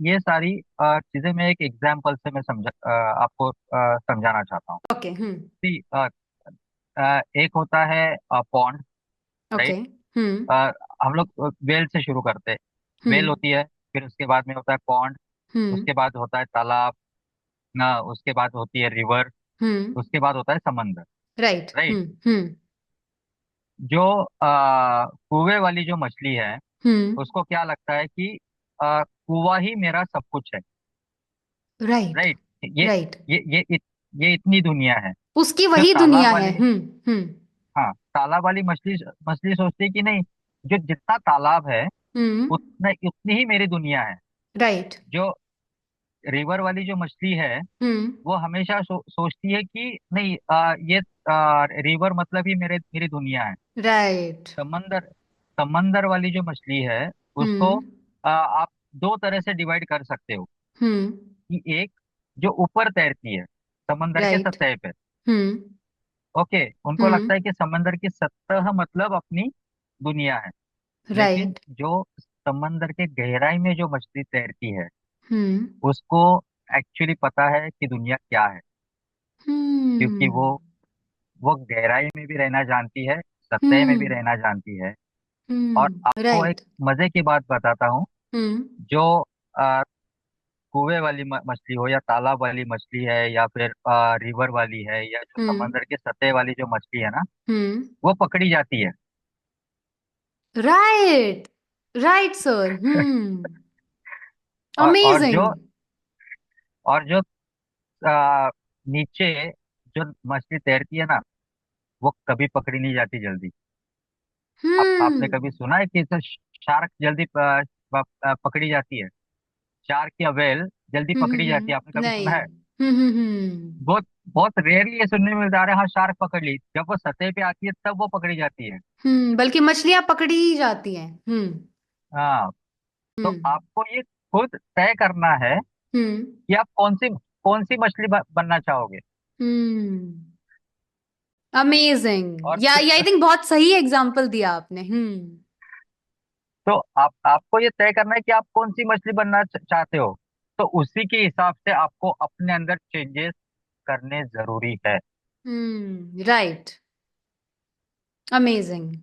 ये सारी चीजें मैं एक एग्जाम्पल से मैं आपको समझाना चाहता हूँ। ओके। सी एक होता है पॉन्ड, ओके। राइट। हम्म। हम लोग वेल से शुरू करते हैं। वेल हम्म। होती है, फिर उसके बाद में होता है पॉन्ड, हम्म। उसके बाद होता है तालाब ना, उसके बाद होती है रिवर, हम्म। उसके बाद होता है समंदर, राइट। राइट। हम्म। जो कुएं वाली जो मछली है, हम्म। उसको क्या लगता है कि कुआं ही मेरा सब कुछ है, राइट। राइट। ये राइट। ये ये इत, ये इतनी दुनिया है। उसकी जो वही दुनिया तालाब है। वाली हम्म। हाँ, तालाब वाली मछली मछली सोचती है कि नहीं, जो जितना तालाब है हम्म। उतना उतनी ही मेरी दुनिया है। राइट। जो रिवर वाली जो मछली है हम्म। वो हमेशा सोचती है कि नहीं, ये रिवर मतलब ही मेरी दुनिया है। राइट। समंदर समंदर वाली जो मछली है उसको हम्म। आप दो तरह से डिवाइड कर सकते हो। हम्म। कि एक जो ऊपर तैरती है समंदर के राइट। सतह पे। हम्म। ओके, उनको हम्म। लगता है कि समंदर की सतह मतलब अपनी दुनिया है। लेकिन राइट। जो समंदर के गहराई में जो मछली तैरती है हम्म। उसको एक्चुअली पता है कि दुनिया क्या है। क्योंकि हम्म। वो गहराई में भी रहना जानती है, सतह में भी रहना जानती है। और आपको एक राइट। मजे की बात बताता हूँ। हम्म। जो आ, कुएं वाली मछली हो या तालाब वाली मछली है या फिर रिवर वाली है या जो हम्म। समंदर के सतह वाली जो मछली है ना, हम्म। वो पकड़ी जाती है। राइट। Right sir. हम्म। और अमेजिंग। जो नीचे जो मछली तैरती है ना, वो कभी पकड़ी नहीं जाती जल्दी। आपने हम्म। कभी सुना है कि तो शार्क जल्दी पकड़ी जाती है? शार्क या व्हेल जल्दी पकड़ी जाती है, आपने कभी सुना नहीं। है? हम्म। बहुत बहुत रेयरली ये सुनने में मिलता है, हाँ शार्क पकड़ ली, जब वो सतह पे आती है तब वो पकड़ी जाती है। बल्कि मछलियां पकड़ी ही जाती हैं। हाँ। तो हम्म। आपको ये खुद तय करना है हम्म। कि आप कौन सी मछली बनना चाहोगे। हम्म। अमेजिंग। और या आई थिंक बहुत सही एग्जांपल दिया आपने। तो आपको ये तय करना है कि आप कौन सी मछली बनना चाहते हो। तो उसी के हिसाब से आपको अपने अंदर चेंजेस करने जरूरी है। राइट। अमेजिंग।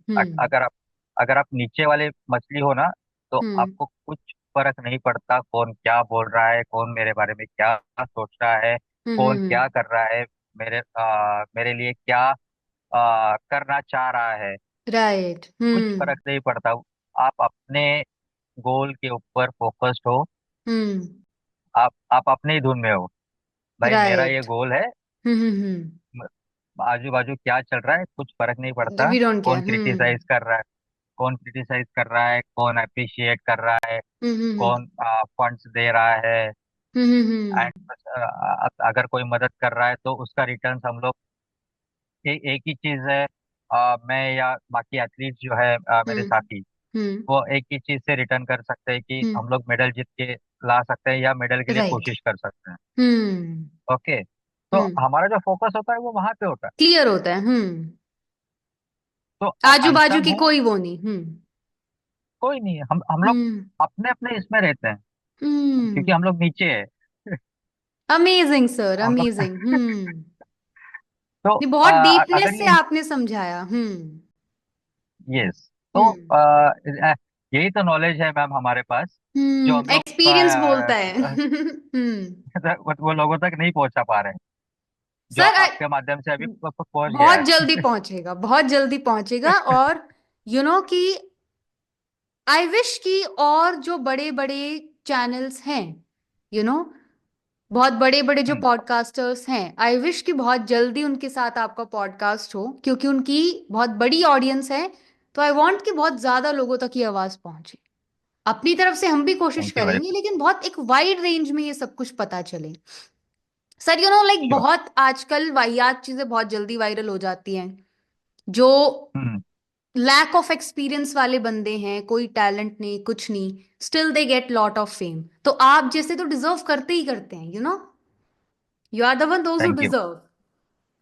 अगर आप नीचे वाले मछली हो ना, तो हम्म। आपको कुछ फर्क नहीं पड़ता कौन क्या बोल रहा है, कौन मेरे बारे में क्या सोच रहा है, कौन क्या हम्म। कर रहा है, मेरे लिए क्या करना चाह रहा है। राइट। कुछ फर्क नहीं पड़ता। आप अपने गोल के ऊपर फोकस्ड हो। हम्म। आप अपने ही धुन में हो। भाई मेरा ये राइट। गोल है। आजू बाजू क्या चल रहा है कुछ फर्क नहीं पड़ता। We don't care. कौन क्रिटिसाइज कर रहा है, कौन क्रिटिसाइज कर रहा है, कौन अप्रिशिएट कर रहा है, कौन फंड्स दे रहा है। एंड अगर कोई मदद कर रहा है तो उसका रिटर्न हम लोग एक ही चीज है। मैं या बाकी एथलीट जो है मेरे साथी, वो एक ही चीज से रिटर्न कर सकते हैं कि हम लोग मेडल जीत के ला सकते हैं या मेडल के लिए राइट। कोशिश कर सकते हैं। हम्म। ओके, तो हमारा जो फोकस होता है वो वहां पे होता है। क्लियर होता है। तो आजू बाजू अंतम की है, कोई वो नहीं। कोई नहीं है। हम लोग हम्म। अपने अपने इसमें रहते हैं क्योंकि हम्म। हम लोग नीचे है। Amazing sir. हम लोग अमेजिंग। तो ये बहुत अगर डीपनेस से ये, आपने समझाया। यस, तो हम्म। यही तो नॉलेज है मैम हमारे पास, जो हम लोग एक्सपीरियंस बोलता है। वो लोगों तक नहीं पहुंचा पा रहे हैं, जो सर आपके माध्यम से अभी पहुंच गया बहुत है। जल्दी पहुंचेगा, बहुत जल्दी पहुंचेगा। और कि आई विश कि और जो बड़े बड़े चैनल्स हैं, यू नो बहुत बड़े बड़े जो हम्म, पॉडकास्टर्स हैं, आई विश कि बहुत जल्दी उनके साथ आपका पॉडकास्ट हो, क्योंकि उनकी बहुत बड़ी ऑडियंस है। तो आई वांट कि बहुत ज्यादा लोगों तक ये आवाज पहुंचे। अपनी तरफ से हम भी कोशिश थैंक यू वेरी करेंगे, लेकिन बहुत एक वाइड रेंज में ये सब कुछ पता चले। Sir like sure. बहुत आजकल वाहियात चीजें बहुत जल्दी वायरल हो जाती हैं। जो हम्म, लैक ऑफ एक्सपीरियंस वाले बंदे हैं, कोई टैलेंट नहीं, कुछ नहीं, still they get lot of fame. तो आप जैसे तो डिजर्व करते ही करते हैं। You are the one those who thank you. Deserve.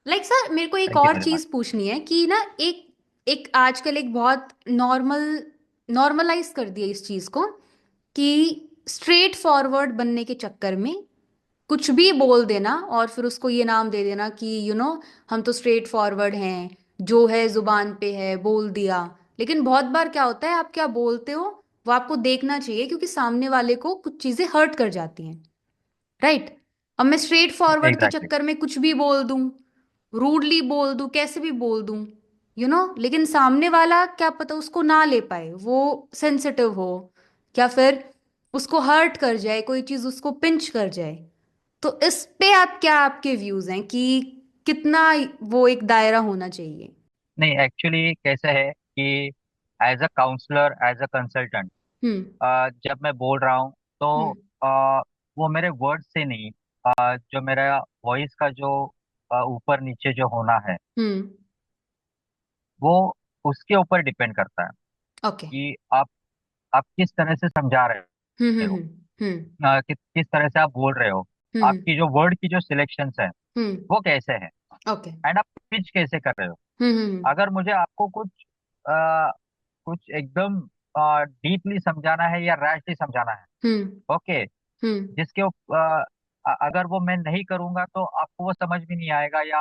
Like sir, मेरे को एक थैंक यू और वेरी मच। चीज पूछनी है कि ना, एक एक आजकल एक बहुत नॉर्मलाइज कर दिया इस चीज को, कि स्ट्रेट फॉरवर्ड बनने के चक्कर में कुछ भी बोल देना और फिर उसको ये नाम दे देना कि हम तो स्ट्रेट फॉरवर्ड हैं, जो है जुबान पे है बोल दिया। लेकिन बहुत बार क्या होता है, आप क्या बोलते हो वो आपको देखना चाहिए, क्योंकि सामने वाले को कुछ चीजें हर्ट कर जाती हैं। राइट। अब मैं स्ट्रेट फॉरवर्ड के एग्जैक्टली। चक्कर में कुछ भी बोल दूं, रूडली बोल दूं, कैसे भी बोल दूं, लेकिन सामने वाला क्या पता उसको ना ले पाए, वो सेंसिटिव हो, या फिर उसको हर्ट कर जाए, कोई चीज उसको पिंच कर जाए। तो इस पे आप क्या, आपके व्यूज हैं कि कितना वो एक दायरा होना चाहिए? नहीं, एक्चुअली कैसे है कि as a counsellor, as a consultant, hmm. जब मैं बोल रहा हूँ तो हम्म। वो मेरे वर्ड से नहीं, जो मेरा वॉइस का जो ऊपर नीचे जो होना है, हम्म। वो उसके ऊपर डिपेंड करता है ओके। कि आप किस तरह से समझा रहे हम्म। हो, हम्म। हम्म। किस तरह से आप बोल रहे हो, हम्म। आपकी जो वर्ड की जो सिलेक्शंस है हम्म। वो कैसे है, ओके। एंड आप पिच कैसे कर रहे हो। हम्म। हम्म। अगर मुझे आपको कुछ एकदम डीपली समझाना है या रैशली समझाना है, हम्म। ओके, हम्म। जिसके अगर वो मैं नहीं करूंगा तो आपको वो समझ भी नहीं आएगा, या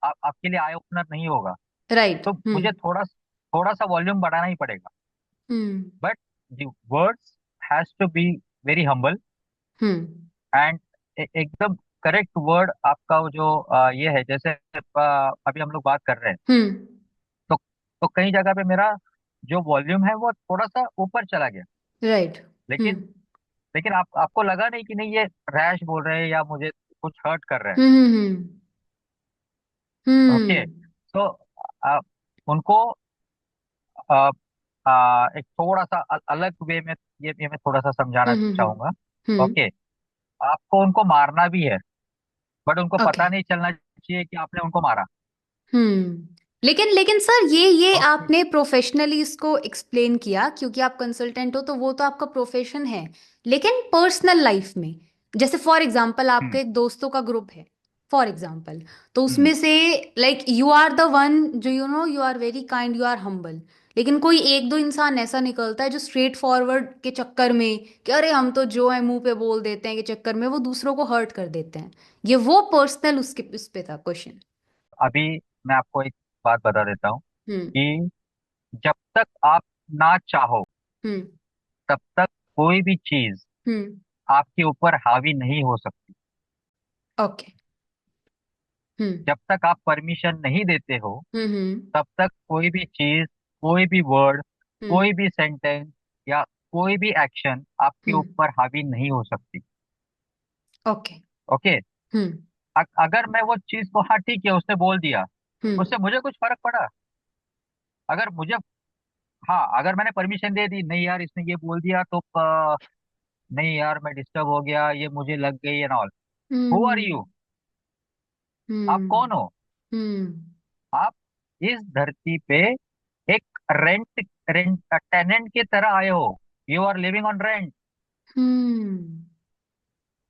आपके लिए आई ओपनर नहीं होगा। राइट। तो मुझे हम्म। थोड़ा थोड़ा सा वॉल्यूम बढ़ाना ही पड़ेगा, hmm. But the words has to be very humble, hmm. And एकदम करेक्ट वर्ड आपका वो जो ये है, जैसे अभी हम लोग बात कर रहे हैं, हम्म। तो तो कई जगह पे मेरा जो वॉल्यूम है वो थोड़ा सा ऊपर चला गया, राइट। लेकिन हम्म। लेकिन आपको लगा नहीं कि नहीं ये रैश बोल रहे हैं या मुझे कुछ हर्ट कर रहे हैं। हम्म। हम्म। Okay, hmm. तो उनको आ, एक थोड़ा सा अलग वे में ये मैं थोड़ा सा समझाना हम्म। चाहूंगा। हम्म। ओके, आपको उनको मारना भी है, बट उनको ओके। पता नहीं चलना चाहिए कि आपने उनको मारा। हम्म। लेकिन लेकिन सर, ये ओके। आपने प्रोफेशनली इसको एक्सप्लेन किया क्योंकि आप कंसल्टेंट हो, तो वो तो आपका प्रोफेशन है। लेकिन पर्सनल लाइफ में, जैसे फॉर एग्जांपल हम्म। आपका एक दोस्तों का ग्रुप है, फॉर एग्जांपल, तो हम्म। उसमें से like you are the one जो you are very kind, you are humble, लेकिन कोई एक दो इंसान ऐसा निकलता है जो स्ट्रेट फॉरवर्ड के चक्कर में कि अरे हम तो जो है मुंह पे बोल देते हैं, के चक्कर में वो दूसरों को हर्ट कर देते हैं। ये वो पर्सनल उसके उस पे था क्वेश्चन। अभी मैं आपको एक बात बता देता हूँ हम्म। कि जब तक आप ना चाहो, हम्म। तब तक कोई भी चीज हम्म। आपके ऊपर हावी नहीं हो सकती। ओके। हम्म। जब तक आप परमिशन नहीं देते हो, हम्म। तब तक कोई भी चीज, कोई भी वर्ड, हम्म। कोई भी सेंटेंस या कोई भी एक्शन आपके हम्म। ऊपर हावी नहीं हो सकती। ओके। ओके, हम्म। अगर मैं वो चीज को, हाँ ठीक है उसने बोल दिया, हम्म। उससे मुझे कुछ फर्क पड़ा, अगर मुझे, हाँ अगर मैंने परमिशन दे दी, नहीं यार इसने ये बोल दिया तो नहीं यार मैं डिस्टर्ब हो गया, ये मुझे लग गई and all, who are hmm. You, आप हम्म। कौन हो? हम्म। आप इस धरती पे एक रेंट रेंट टेनेंट की तरह आए हो, you are living on rent. Hmm.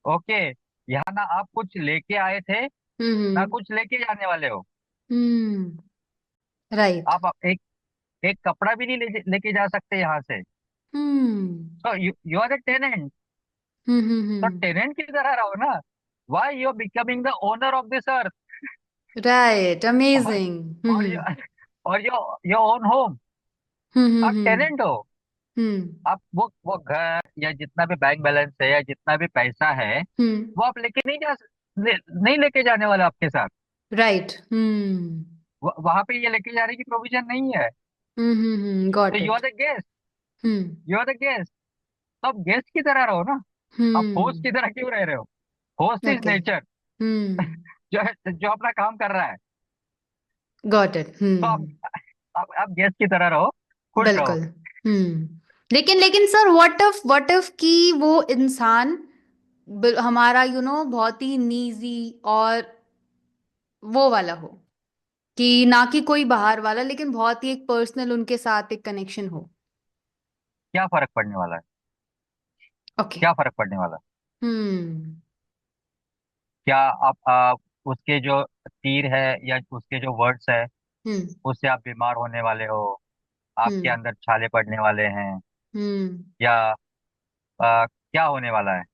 Okay, यहाँ ना आप कुछ लेके आए थे, ना हम्म। कुछ लेके जाने वाले हो। हम्म। राइट। आप एक एक कपड़ा भी नहीं लेके जा सकते यहाँ से। हम्म। तो यू आर द टेनेंट, तो हम्म। टेनेंट की तरह रहो ना। Why you are becoming the owner of this earth, right. और अमेजिंग। और हम्म। और योर ओन होम। आप हम्म। टेनेंट हो। हम्म। आप वो घर या जितना भी बैंक बैलेंस है या जितना भी पैसा है, हम्म। वो आप लेके नहीं नहीं लेके जाने वाले आपके साथ। राइट। हम्म। वहां पे ये लेके जाने की प्रोविजन नहीं है। तो got you are it. The guest, hmm. You are the guest, तो आप गेस्ट की तरह रहो ना। आप होस्ट हम्म। की तरह क्यों रह रहे हो? Host is okay. नेचर, हम्म। जो अपना काम कर रहा है। Got it. तो हम्म। आप गेस्ट की तरह रहो, खुश रहो। बिल्कुल। लेकिन लेकिन सर, व्हाट इफ कि वो इंसान हमारा बहुत ही नीजी और वो वाला हो, कि ना कि कोई बाहर वाला, लेकिन बहुत ही एक पर्सनल उनके साथ एक कनेक्शन हो। क्या फर्क पड़ने वाला है? ओके। क्या फर्क पड़ने वाला है? हम्म। क्या उसके जो तीर है या उसके जो वर्ड्स है, हम्म। उससे आप बीमार होने वाले हो, आपके हम्म। अंदर छाले पड़ने वाले हैं, हम्म। या क्या होने वाला है?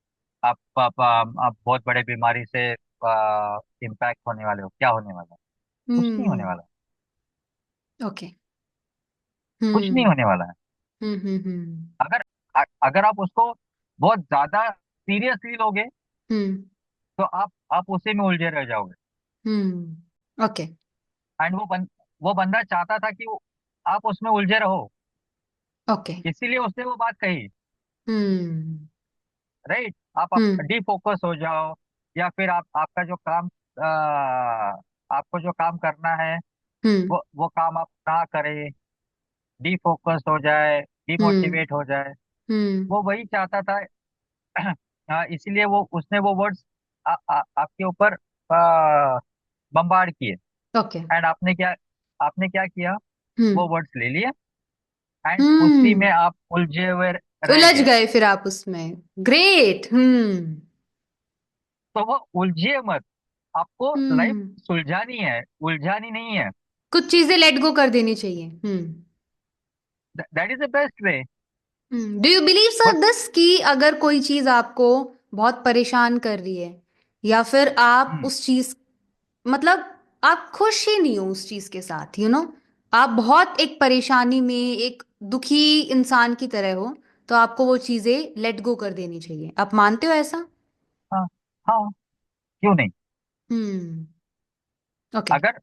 आप बहुत बड़े बीमारी से इम्पैक्ट होने वाले हो, क्या होने वाला है? कुछ नहीं होने हम्म। वाला है, ओके। कुछ नहीं हम्म। होने वाला है। हम्म। अगर अगर आप उसको बहुत ज्यादा सीरियसली लोगे, हम्म। तो आप उसी में उलझे रह जाओगे। ओके। एंड वो बंदा चाहता था कि आप उसमें उलझे रहो, ओके। इसीलिए उसने वो बात कही, हम्म। राइट? आप हम्म। डिफोकस हो जाओ, या फिर आपका जो काम आपको जो काम करना है हम्म। वो काम आप ना करें, डिफोकस हो जाए, हम्म। डिमोटिवेट हो जाए। हम्म। वो वही चाहता था। इसीलिए वो उसने वो वर्ड्स आपके ऊपर बम्बार्ड किए। ओके। एंड आपने क्या किया? वो हम्म। वर्ड्स ले लिए एंड उसी हम्म। में आप उलझे हुए रह उलझ गए। गए फिर आप उसमें। ग्रेट। हम्म। तो वो उलझिए मत, आपको लाइफ हम्म। सुलझानी है, उलझानी नहीं है। कुछ चीजें लेट गो कर देनी चाहिए। Hmm. That is the best way. Do you believe sir but this कि अगर कोई चीज आपको बहुत परेशान कर रही है, या फिर आप उस चीज, मतलब आप खुश ही नहीं हो उस चीज के साथ, आप बहुत एक परेशानी में, एक दुखी इंसान की तरह हो, तो आपको वो चीजें लेट गो कर देनी चाहिए। आप मानते हो ऐसा? हाँ, हाँ, क्यों नहीं? हम्म। ओके। अगर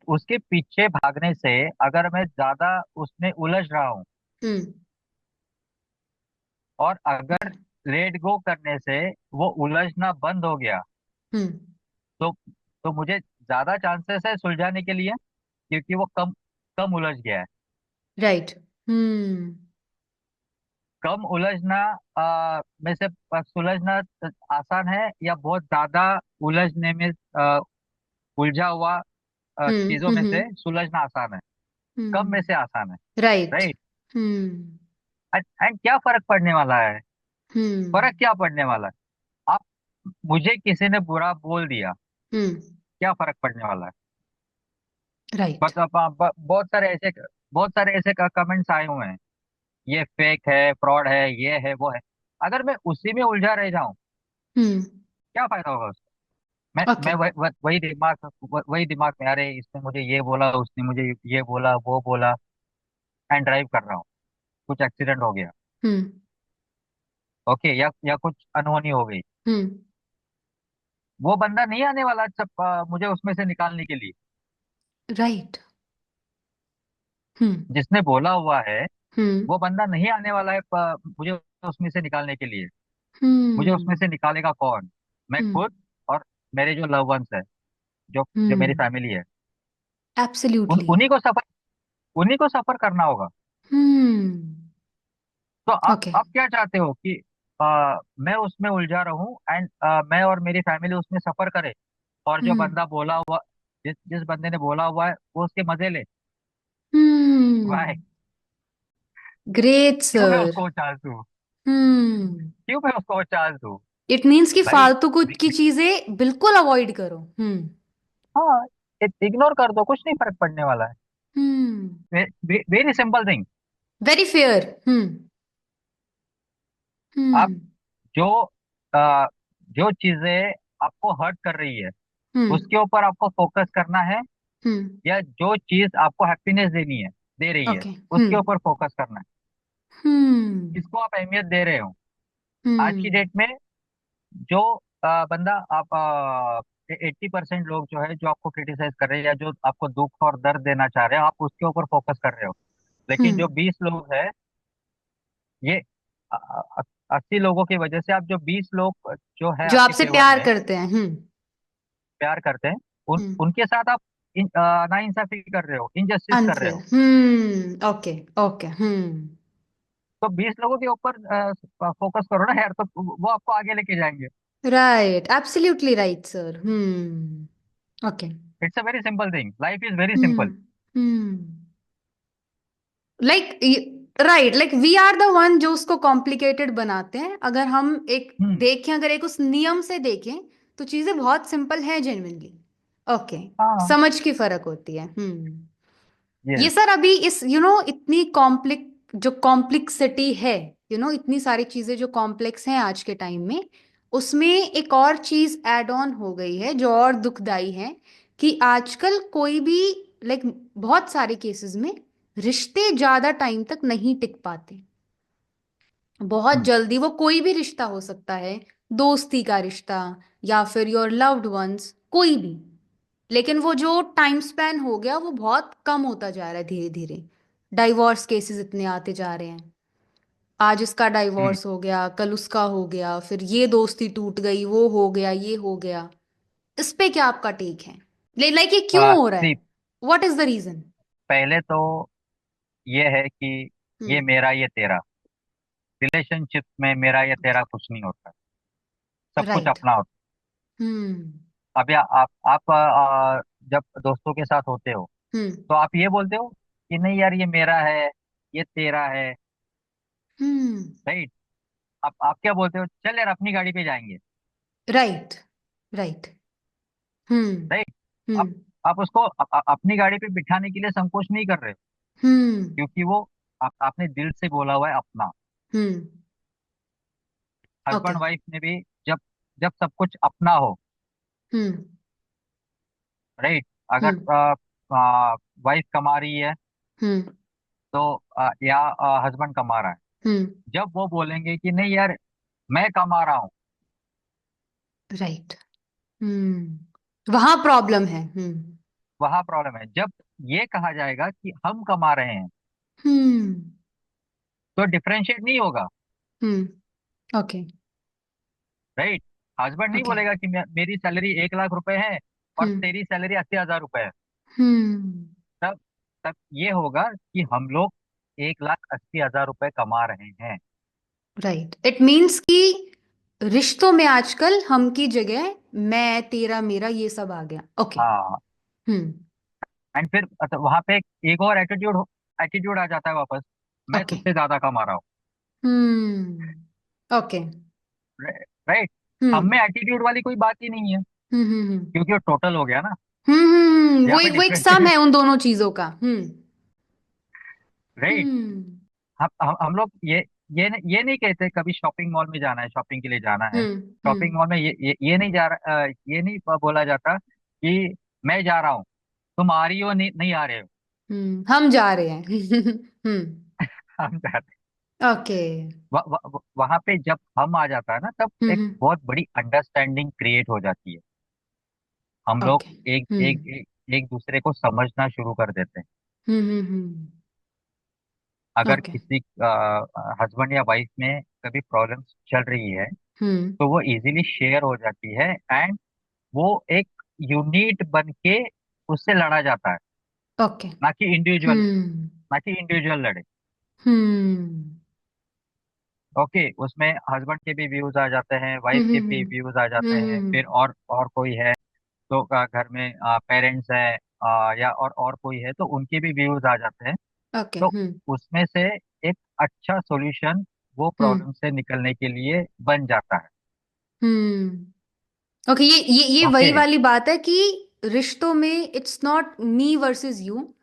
उसके पीछे भागने से अगर मैं ज्यादा उसमें उलझ रहा हूँ, हम्म। और अगर लेट गो करने से वो उलझना बंद हो गया, हम्म। तो मुझे ज्यादा चांसेस है सुलझाने के लिए, क्योंकि वो कम कम उलझ गया है। राइट। हम्म। कम उलझना में से सुलझना आसान है, या बहुत ज्यादा उलझने में उलझा हुआ हम्म। चीजों में हम्म। से सुलझना आसान है? कम में से हम्म। आसान है। राइट। राइट। हम्म। एंड क्या फर्क पड़ने वाला है? हम्म। फर्क क्या पड़ने वाला है? आप मुझे किसी ने बुरा बोल दिया, हम्म। क्या फर्क पड़ने वाला है? राइट। बट बहुत सारे ऐसे कमेंट्स आए हुए हैं, ये फेक है, फ्रॉड है, ये है, वो है। अगर मैं उसी में उलझा रह जाऊं, हम्म। क्या फायदा होगा उसका? मैं ओके। वही दिमाग में, अरे इसने मुझे ये बोला, उसने मुझे ये बोला, वो बोला, एंड ड्राइव कर रहा हूँ, कुछ एक्सीडेंट हो गया, हम्म। ओके, या कुछ अनहोनी हो गई, हम्म। वो बंदा नहीं आने वाला सब मुझे उसमें से निकालने के लिए। राइट। हम्म। जिसने बोला हुआ है हम्म। वो बंदा नहीं आने वाला है मुझे उसमें से निकालने के लिए। मुझे उसमें हम्म। से निकालेगा कौन? मैं हम्म। खुद, और मेरे जो लव वंस है, जो जो मेरी हम्म। फैमिली है। एब्सोल्युटली। उन्हीं को सफर करना होगा। हम्म। तो ओके। आप क्या चाहते हो कि मैं उसमें उलझा रहूं एंड मैं और मेरी फैमिली उसमें सफर करे, और जो हम्म। बंदा बोला हुआ, जिस जिस बंदे ने बोला हुआ है वो उसके मजे ले? वाह! हम्म। ग्रेट क्यों मैं सर। उसको चांस दूं? हम्म। क्यों मैं उसको चांस दूं? इट मीन्स कि भाई, फालतू कुछ की चीजें बिल्कुल अवॉइड करो। हम्म। हाँ, इग्नोर कर दो, कुछ नहीं फर्क पड़ने वाला है। Hmm. Very simple thing. Very fair. Hmm. आप हम्म। जो अ, जो चीजें आपको हर्ट कर रही है हम्म। उसके ऊपर आपको फोकस करना है, हम्म। या जो चीज आपको हैप्पीनेस देनी है, दे रही है, ओके। उसके हम्म। ऊपर फोकस करना है? हम्म। किसको आप अहमियत दे रहे हो? आज की हम्म। डेट में जो बंदा आप 80% लोग जो है, जो आपको क्रिटिसाइज कर रहे हैं या जो आपको दुख और दर्द देना चाह रहे हैं, आप उसके ऊपर फोकस कर रहे हो। लेकिन जो हम्म। 20 लोग हैं, ये 80 लोगों की वजह से आप जो 20 लोग जो है जो आपके आपसे फेवर प्यार में करते हैं। हम्म। प्यार करते हैं, हम्म। उनके साथ आप नाइंसाफी कर रहे हो, इनजस्टिस कर रहे अनफेयर। हो। ओके। ओके। हम्म। तो 20 लोगों के ऊपर फोकस करो ना यार, तो वो आपको आगे लेके जाएंगे। Right. Absolutely right sir. Okay. It's a very simple thing, life is very hmm. Simple. Hmm. Like, right, like we are the one जो उसको कॉम्प्लिकेटेड बनाते हैं। अगर हम एक हम्म। देखें, अगर एक उस नियम से देखें, तो चीजें बहुत सिंपल हैं जेन्युइनली। ओके। हाँ। समझ की फर्क होती है। ये यस। सर अभी इस इतनी जो कॉम्प्लेक्सिटी है, इतनी सारी चीजें जो कॉम्प्लेक्स हैं आज के टाइम में, उसमें एक और चीज ऐड ऑन हो गई है जो और दुखदाई है, कि आजकल कोई भी, लाइक, बहुत सारे केसेस में रिश्ते ज्यादा टाइम तक नहीं टिक पाते। बहुत हम्म। जल्दी वो कोई भी रिश्ता हो सकता है, दोस्ती का रिश्ता, या फिर योर लव्ड वंस, कोई भी। लेकिन वो जो टाइम स्पैन हो गया वो बहुत कम होता जा रहा है धीरे धीरे। डाइवोर्स केसेस इतने आते जा रहे हैं। आज इसका हम्म। डाइवोर्स हो गया, कल उसका हो गया, फिर ये दोस्ती टूट गई, वो हो गया, ये हो गया। इस पे क्या आपका टेक है? लाइक ये क्यों हो रहा सी, है? What is the reason? पहले तो ये है कि ये हम्म। मेरा ये तेरा, रिलेशनशिप में मेरा ये तेरा कुछ नहीं होता, सब कुछ राइट। अपना होता हम्म। है। अब या आप जब दोस्तों के साथ होते हो हम्म। तो आप ये बोलते हो कि नहीं यार ये मेरा है, ये तेरा है, हम्म। राइट? आप क्या बोलते हो, चल यार अपनी गाड़ी पे जाएंगे, राइट। राइट। हम्म। राइट? आप हम्म। आप उसको अपनी गाड़ी पे बिठाने के लिए संकोच नहीं कर रहे हो, हम्म। क्योंकि वो आपने दिल से बोला हुआ है अपना। हम्म। ओके। हस्बैंड वाइफ में भी जब जब सब कुछ अपना हो, हम्म। राइट? अगर हम्म। वाइफ कमा रही है हम्म। तो या हस्बैंड कमा रहा है, हम्म। जब वो बोलेंगे कि नहीं यार मैं कमा रहा हूँ, राइट। हम्म, वहां प्रॉब्लम है। हम्म। वहां प्रॉब्लम है। जब ये कहा जाएगा कि हम कमा रहे हैं हम्म। तो डिफरेंशिएट नहीं होगा, ओके। राइट? हस्बैंड नहीं ओके। बोलेगा कि मेरी सैलरी 1 लाख रुपए है और हम्म। तेरी सैलरी 80,000 रुपए है। हम्म। तब तब ये होगा कि हम लोग 1,80,000 रुपए कमा रहे हैं। राइट, इट मीन्स कि रिश्तों में आजकल हम की जगह मैं तेरा मेरा ये सब आ गया। ओके। हाँ, हम्म। एंड फिर वहां पे एक और एटीट्यूड एटीट्यूड आ जाता है वापस, मैं ओके। तुझसे ज्यादा कमा रहा हूँ, ओके। राइट? हम में हम्म। एटीट्यूड वाली कोई बात ही नहीं है, हम्म। हम्म। क्योंकि वो टोटल हो गया ना, यहाँ पे वो एक सम डिफरेंशिएट, है उन दोनों चीजों का। हम्म। राइट? हम्म। हम लोग ये नहीं कहते कभी शॉपिंग मॉल में जाना है, शॉपिंग के लिए जाना है, हम्म। शॉपिंग मॉल में ये नहीं ये नहीं बोला जाता कि मैं जा रहा हूँ, तुम आ रही हो, नहीं, नहीं आ रहे हो। हम जा रहे हैं। हम जाते ओके। वहां पे जब हम आ जाता है ना, तब एक हम्म। बहुत बड़ी अंडरस्टैंडिंग क्रिएट हो जाती है। हम लोग ओके। एक एक हम्म। एक, एक दूसरे को समझना शुरू कर देते हैं। अगर ओके। किसी हस्बैंड या वाइफ में कभी प्रॉब्लम्स चल रही है हम्म। तो वो इजीली शेयर हो जाती है, एंड वो एक यूनिट बन के उससे लड़ा जाता है, ओके। ना कि इंडिविजुअल, हम्म। ना कि इंडिविजुअल लड़े। हम्म। ओके, उसमें हस्बैंड के भी व्यूज आ जाते हैं, वाइफ के भी हम्म। व्यूज आ जाते हैं, हम्म। फिर और कोई है तो घर में पेरेंट्स है या और कोई है तो उनके भी व्यूज आ जाते हैं। ओके। तो हम्म। उसमें से एक अच्छा सॉल्यूशन वो हम्म। प्रॉब्लम से निकलने के लिए बन जाता है। हम्म। ओके, ये ओके। वही वाली बात है कि रिश्तों में it's not me versus you,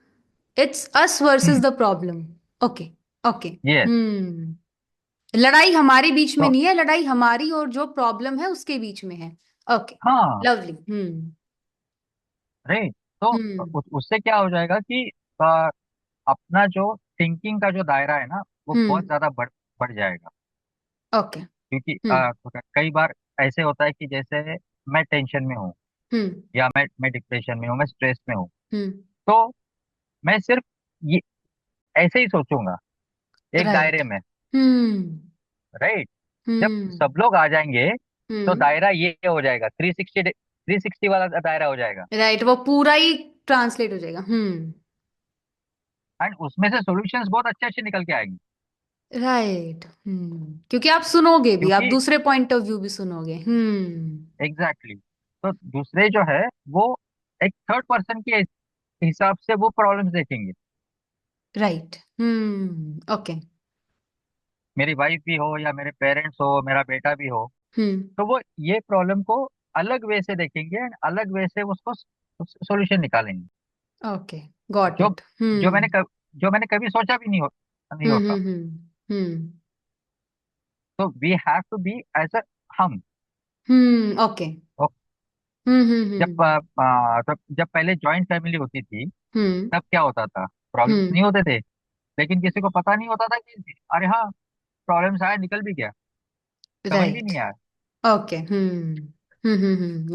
it's us versus the problem. Okay. Okay. Yes. लड़ाई हमारे बीच में तो नहीं है, लड़ाई हमारी और जो प्रॉब्लम है उसके बीच में है। ओके। हाँ, लवली। हम्म। राइट। तो हम्म। उससे क्या हो जाएगा कि अपना जो थिंकिंग का जो दायरा है ना वो बहुत हम्म। ज्यादा बढ़ जाएगा। ओके। क्योंकि हम्म। कई बार ऐसे होता है कि जैसे मैं टेंशन में हूँ, हम्म। या मैं डिप्रेशन में हूँ, मैं स्ट्रेस में हूँ, हम्म। तो मैं सिर्फ ये ऐसे ही सोचूंगा एक राइट। दायरे में, हम्म। राइट? जब हम्म। सब लोग आ जाएंगे तो हम्म। दायरा ये हो जाएगा, 360 वाला दायरा हो जाएगा, राइट, वो पूरा ही ट्रांसलेट हो जाएगा। एंड उसमें से सॉल्यूशंस बहुत अच्छे अच्छे निकल के आएंगे। राइट। क्योंकि आप सुनोगे भी, आप क्योंकि दूसरे पॉइंट ऑफ व्यू भी सुनोगे। एग्जैक्टली तो दूसरे जो है वो एक थर्ड पर्सन के हिसाब से वो प्रॉब्लम्स देखेंगे। राइट। ओके। मेरी वाइफ भी हो या मेरे पेरेंट्स हो, मेरा बेटा भी हो, हम्म। तो वो ये प्रॉब्लम को अलग वे से देखेंगे एंड अलग वे से उसको सॉल्यूशन निकालेंगे, ओके। गॉट जो इट। जो मैंने कभी सोचा भी नहीं हम्म। होता। हम्म। तो we have to be as a हम। ओके। और हम्म। जब पहले जॉइंट फैमिली होती थी हम्म। तब क्या होता था, प्रॉब्लम्स हम्म। नहीं होते थे, लेकिन किसी को पता नहीं होता था कि अरे हाँ प्रॉब्लम्स आया, निकल भी गया, समझ भी राइट। नहीं आया, ओके।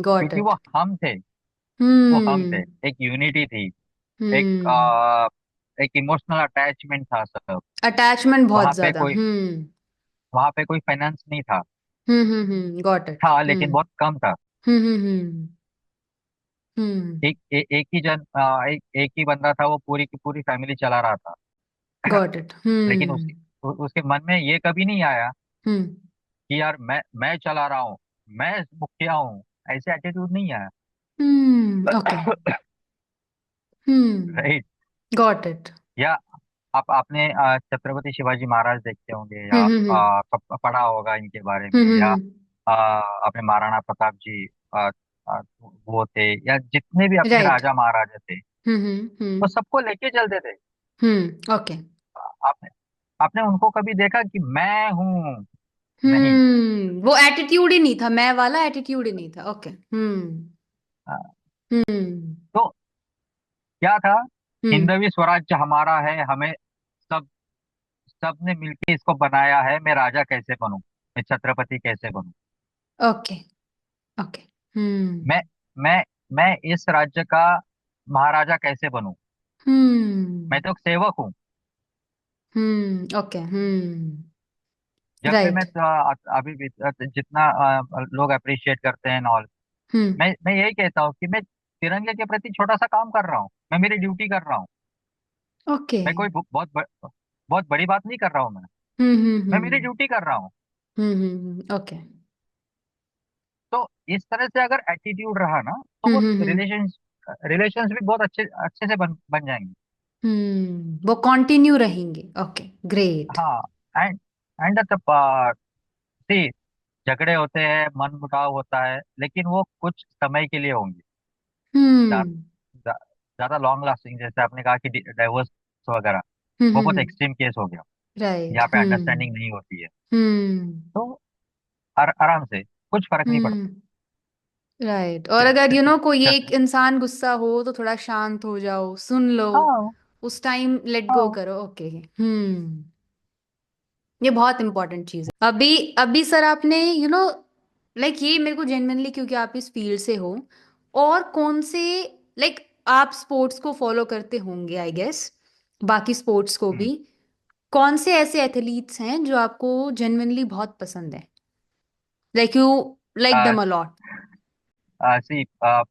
गॉट क्योंकि इट। वो हम थे, हम्म। एक यूनिटी थी, एक हम्म। एक इमोशनल अटैचमेंट था सब। अटैचमेंट वहां बहुत पे ज्यादा। कोई वहां पे कोई फाइनेंस नहीं था, गॉट इट। था लेकिन बहुत कम था। हम्म। हम्म। एक ही एक ही बंदा था, वो पूरी की पूरी फैमिली चला रहा था। Got it. लेकिन हम्म। उसके मन में ये कभी नहीं आया हम्म। कि यार मैं चला रहा हूँ, मैं मुखिया हूँ। ऐसे एटीट्यूड नहीं आया। Okay. Hmm. Right. Got it. या आप आपने छत्रपति शिवाजी महाराज देखते होंगे, या हम्म। पढ़ा होगा इनके बारे में, या हम्म। अपने महाराणा प्रताप जी वो थे, या जितने भी अपने राइट। राजा महाराजा थे, वो हम्म। सबको लेके चलते थे। ओके। आपने आपने उनको कभी देखा कि मैं हूँ? नहीं। वो एटीट्यूड ही नहीं था, मैं वाला एटीट्यूड ही नहीं था। ओके। हाँ, हम्म। तो क्या था? हम्म। हिंदवी स्वराज्य हमारा है, हमें सब सबने मिलके इसको बनाया है। मैं राजा कैसे बनूं, मैं छत्रपति कैसे बनूं? ओके। ओके। हम्म। मैं मैं मैं इस राज्य का महाराजा कैसे बनूं? मैं हम्म। तो एक सेवक हूँ। ओके। जब भी मैं राइट। अभी भी जितना लोग अप्रिशिएट करते हैं नॉल, हम्म। मैं यही कहता हूँ कि मैं तिरंगे के प्रति छोटा सा काम कर रहा हूँ, मैं मेरी ड्यूटी कर रहा हूँ। ओके। मैं कोई बहुत बड़ी बात नहीं कर रहा हूँ। मैं मेरी हम्म। ड्यूटी कर रहा हूँ। ओके। तो इस तरह से अगर एटीट्यूड रहा ना, तो वो हम्म। रिलेशंस भी बहुत अच्छे अच्छे से बन जाएंगे। वो कंटिन्यू रहेंगे। ओके। ग्रेट। हाँ। एंड एंड सी, झगड़े होते हैं, मन मुटाव होता है, लेकिन वो कुछ समय के लिए होंगे। ज्या- हम्म। ज्या- ज्यादा लॉन्ग लास्टिंग, जैसे आपने कहा कि डाइवोर्स वगैरह, वो बहुत हम्म। एक्सट्रीम केस हो गया, राइट। जहाँ पे अंडरस्टैंडिंग नहीं होती है। हम्म। तो आराम से, कुछ फर्क नहीं पड़ता। हम्म। राइट। और ज- अगर ज- कोई जैसे एक इंसान गुस्सा हो तो थोड़ा शांत हो जाओ, सुन लो, हाँ उस टाइम लेट गो हाँ। करो। ओके। ये बहुत इंपॉर्टेंट चीज है। अभी अभी सर आपने लाइक ये मेरे को जेन्युइनली, क्योंकि आप इस फील्ड से हो, और कौन से, लाइक आप स्पोर्ट्स को फॉलो करते होंगे आई गेस, बाकी स्पोर्ट्स को हम्म। भी, कौन से ऐसे एथलीट्स हैं जो आपको जेन्युइनली बहुत पसंद है, like you like ah, them a lot?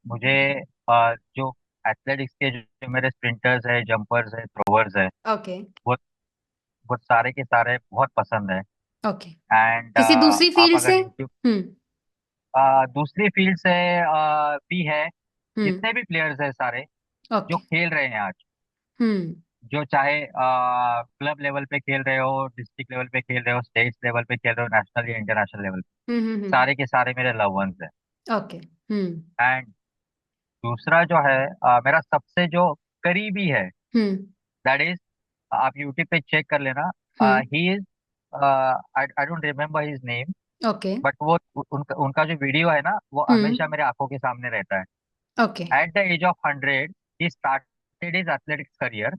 मुझे जो एथलेटिक्स के जो मेरे स्प्रिंटर्स है, जंपर्स है, थ्रोवर्स है, ओके। वो वो सारे के सारे बहुत पसंद है। ओके। एंड किसी दूसरी आप फील्ड अगर से? यूट्यूब, हम्म। दूसरी फील्ड से भी है। हम्म। जितने भी प्लेयर्स है सारे जो ओके। खेल रहे हैं आज, हम्म। जो चाहे क्लब लेवल पे खेल रहे हो, डिस्ट्रिक्ट लेवल पे खेल रहे हो, स्टेट लेवल पे खेल रहे हो, नेशनल या इंटरनेशनल लेवल पे, सारे के सारे मेरे लव वंस हैं। ओके। हम्म। एंड दूसरा जो है, मेरा सबसे जो करीबी है, हम्म। दैट इज, आप यूट्यूब पे चेक कर लेना। Hmm. He is, I don't remember his name, okay. But वो उनका उनका जो वीडियो है ना, वो हम्म। हमेशा मेरे आंखों के सामने रहता है। Okay. At the age of 100 he started his athletics career.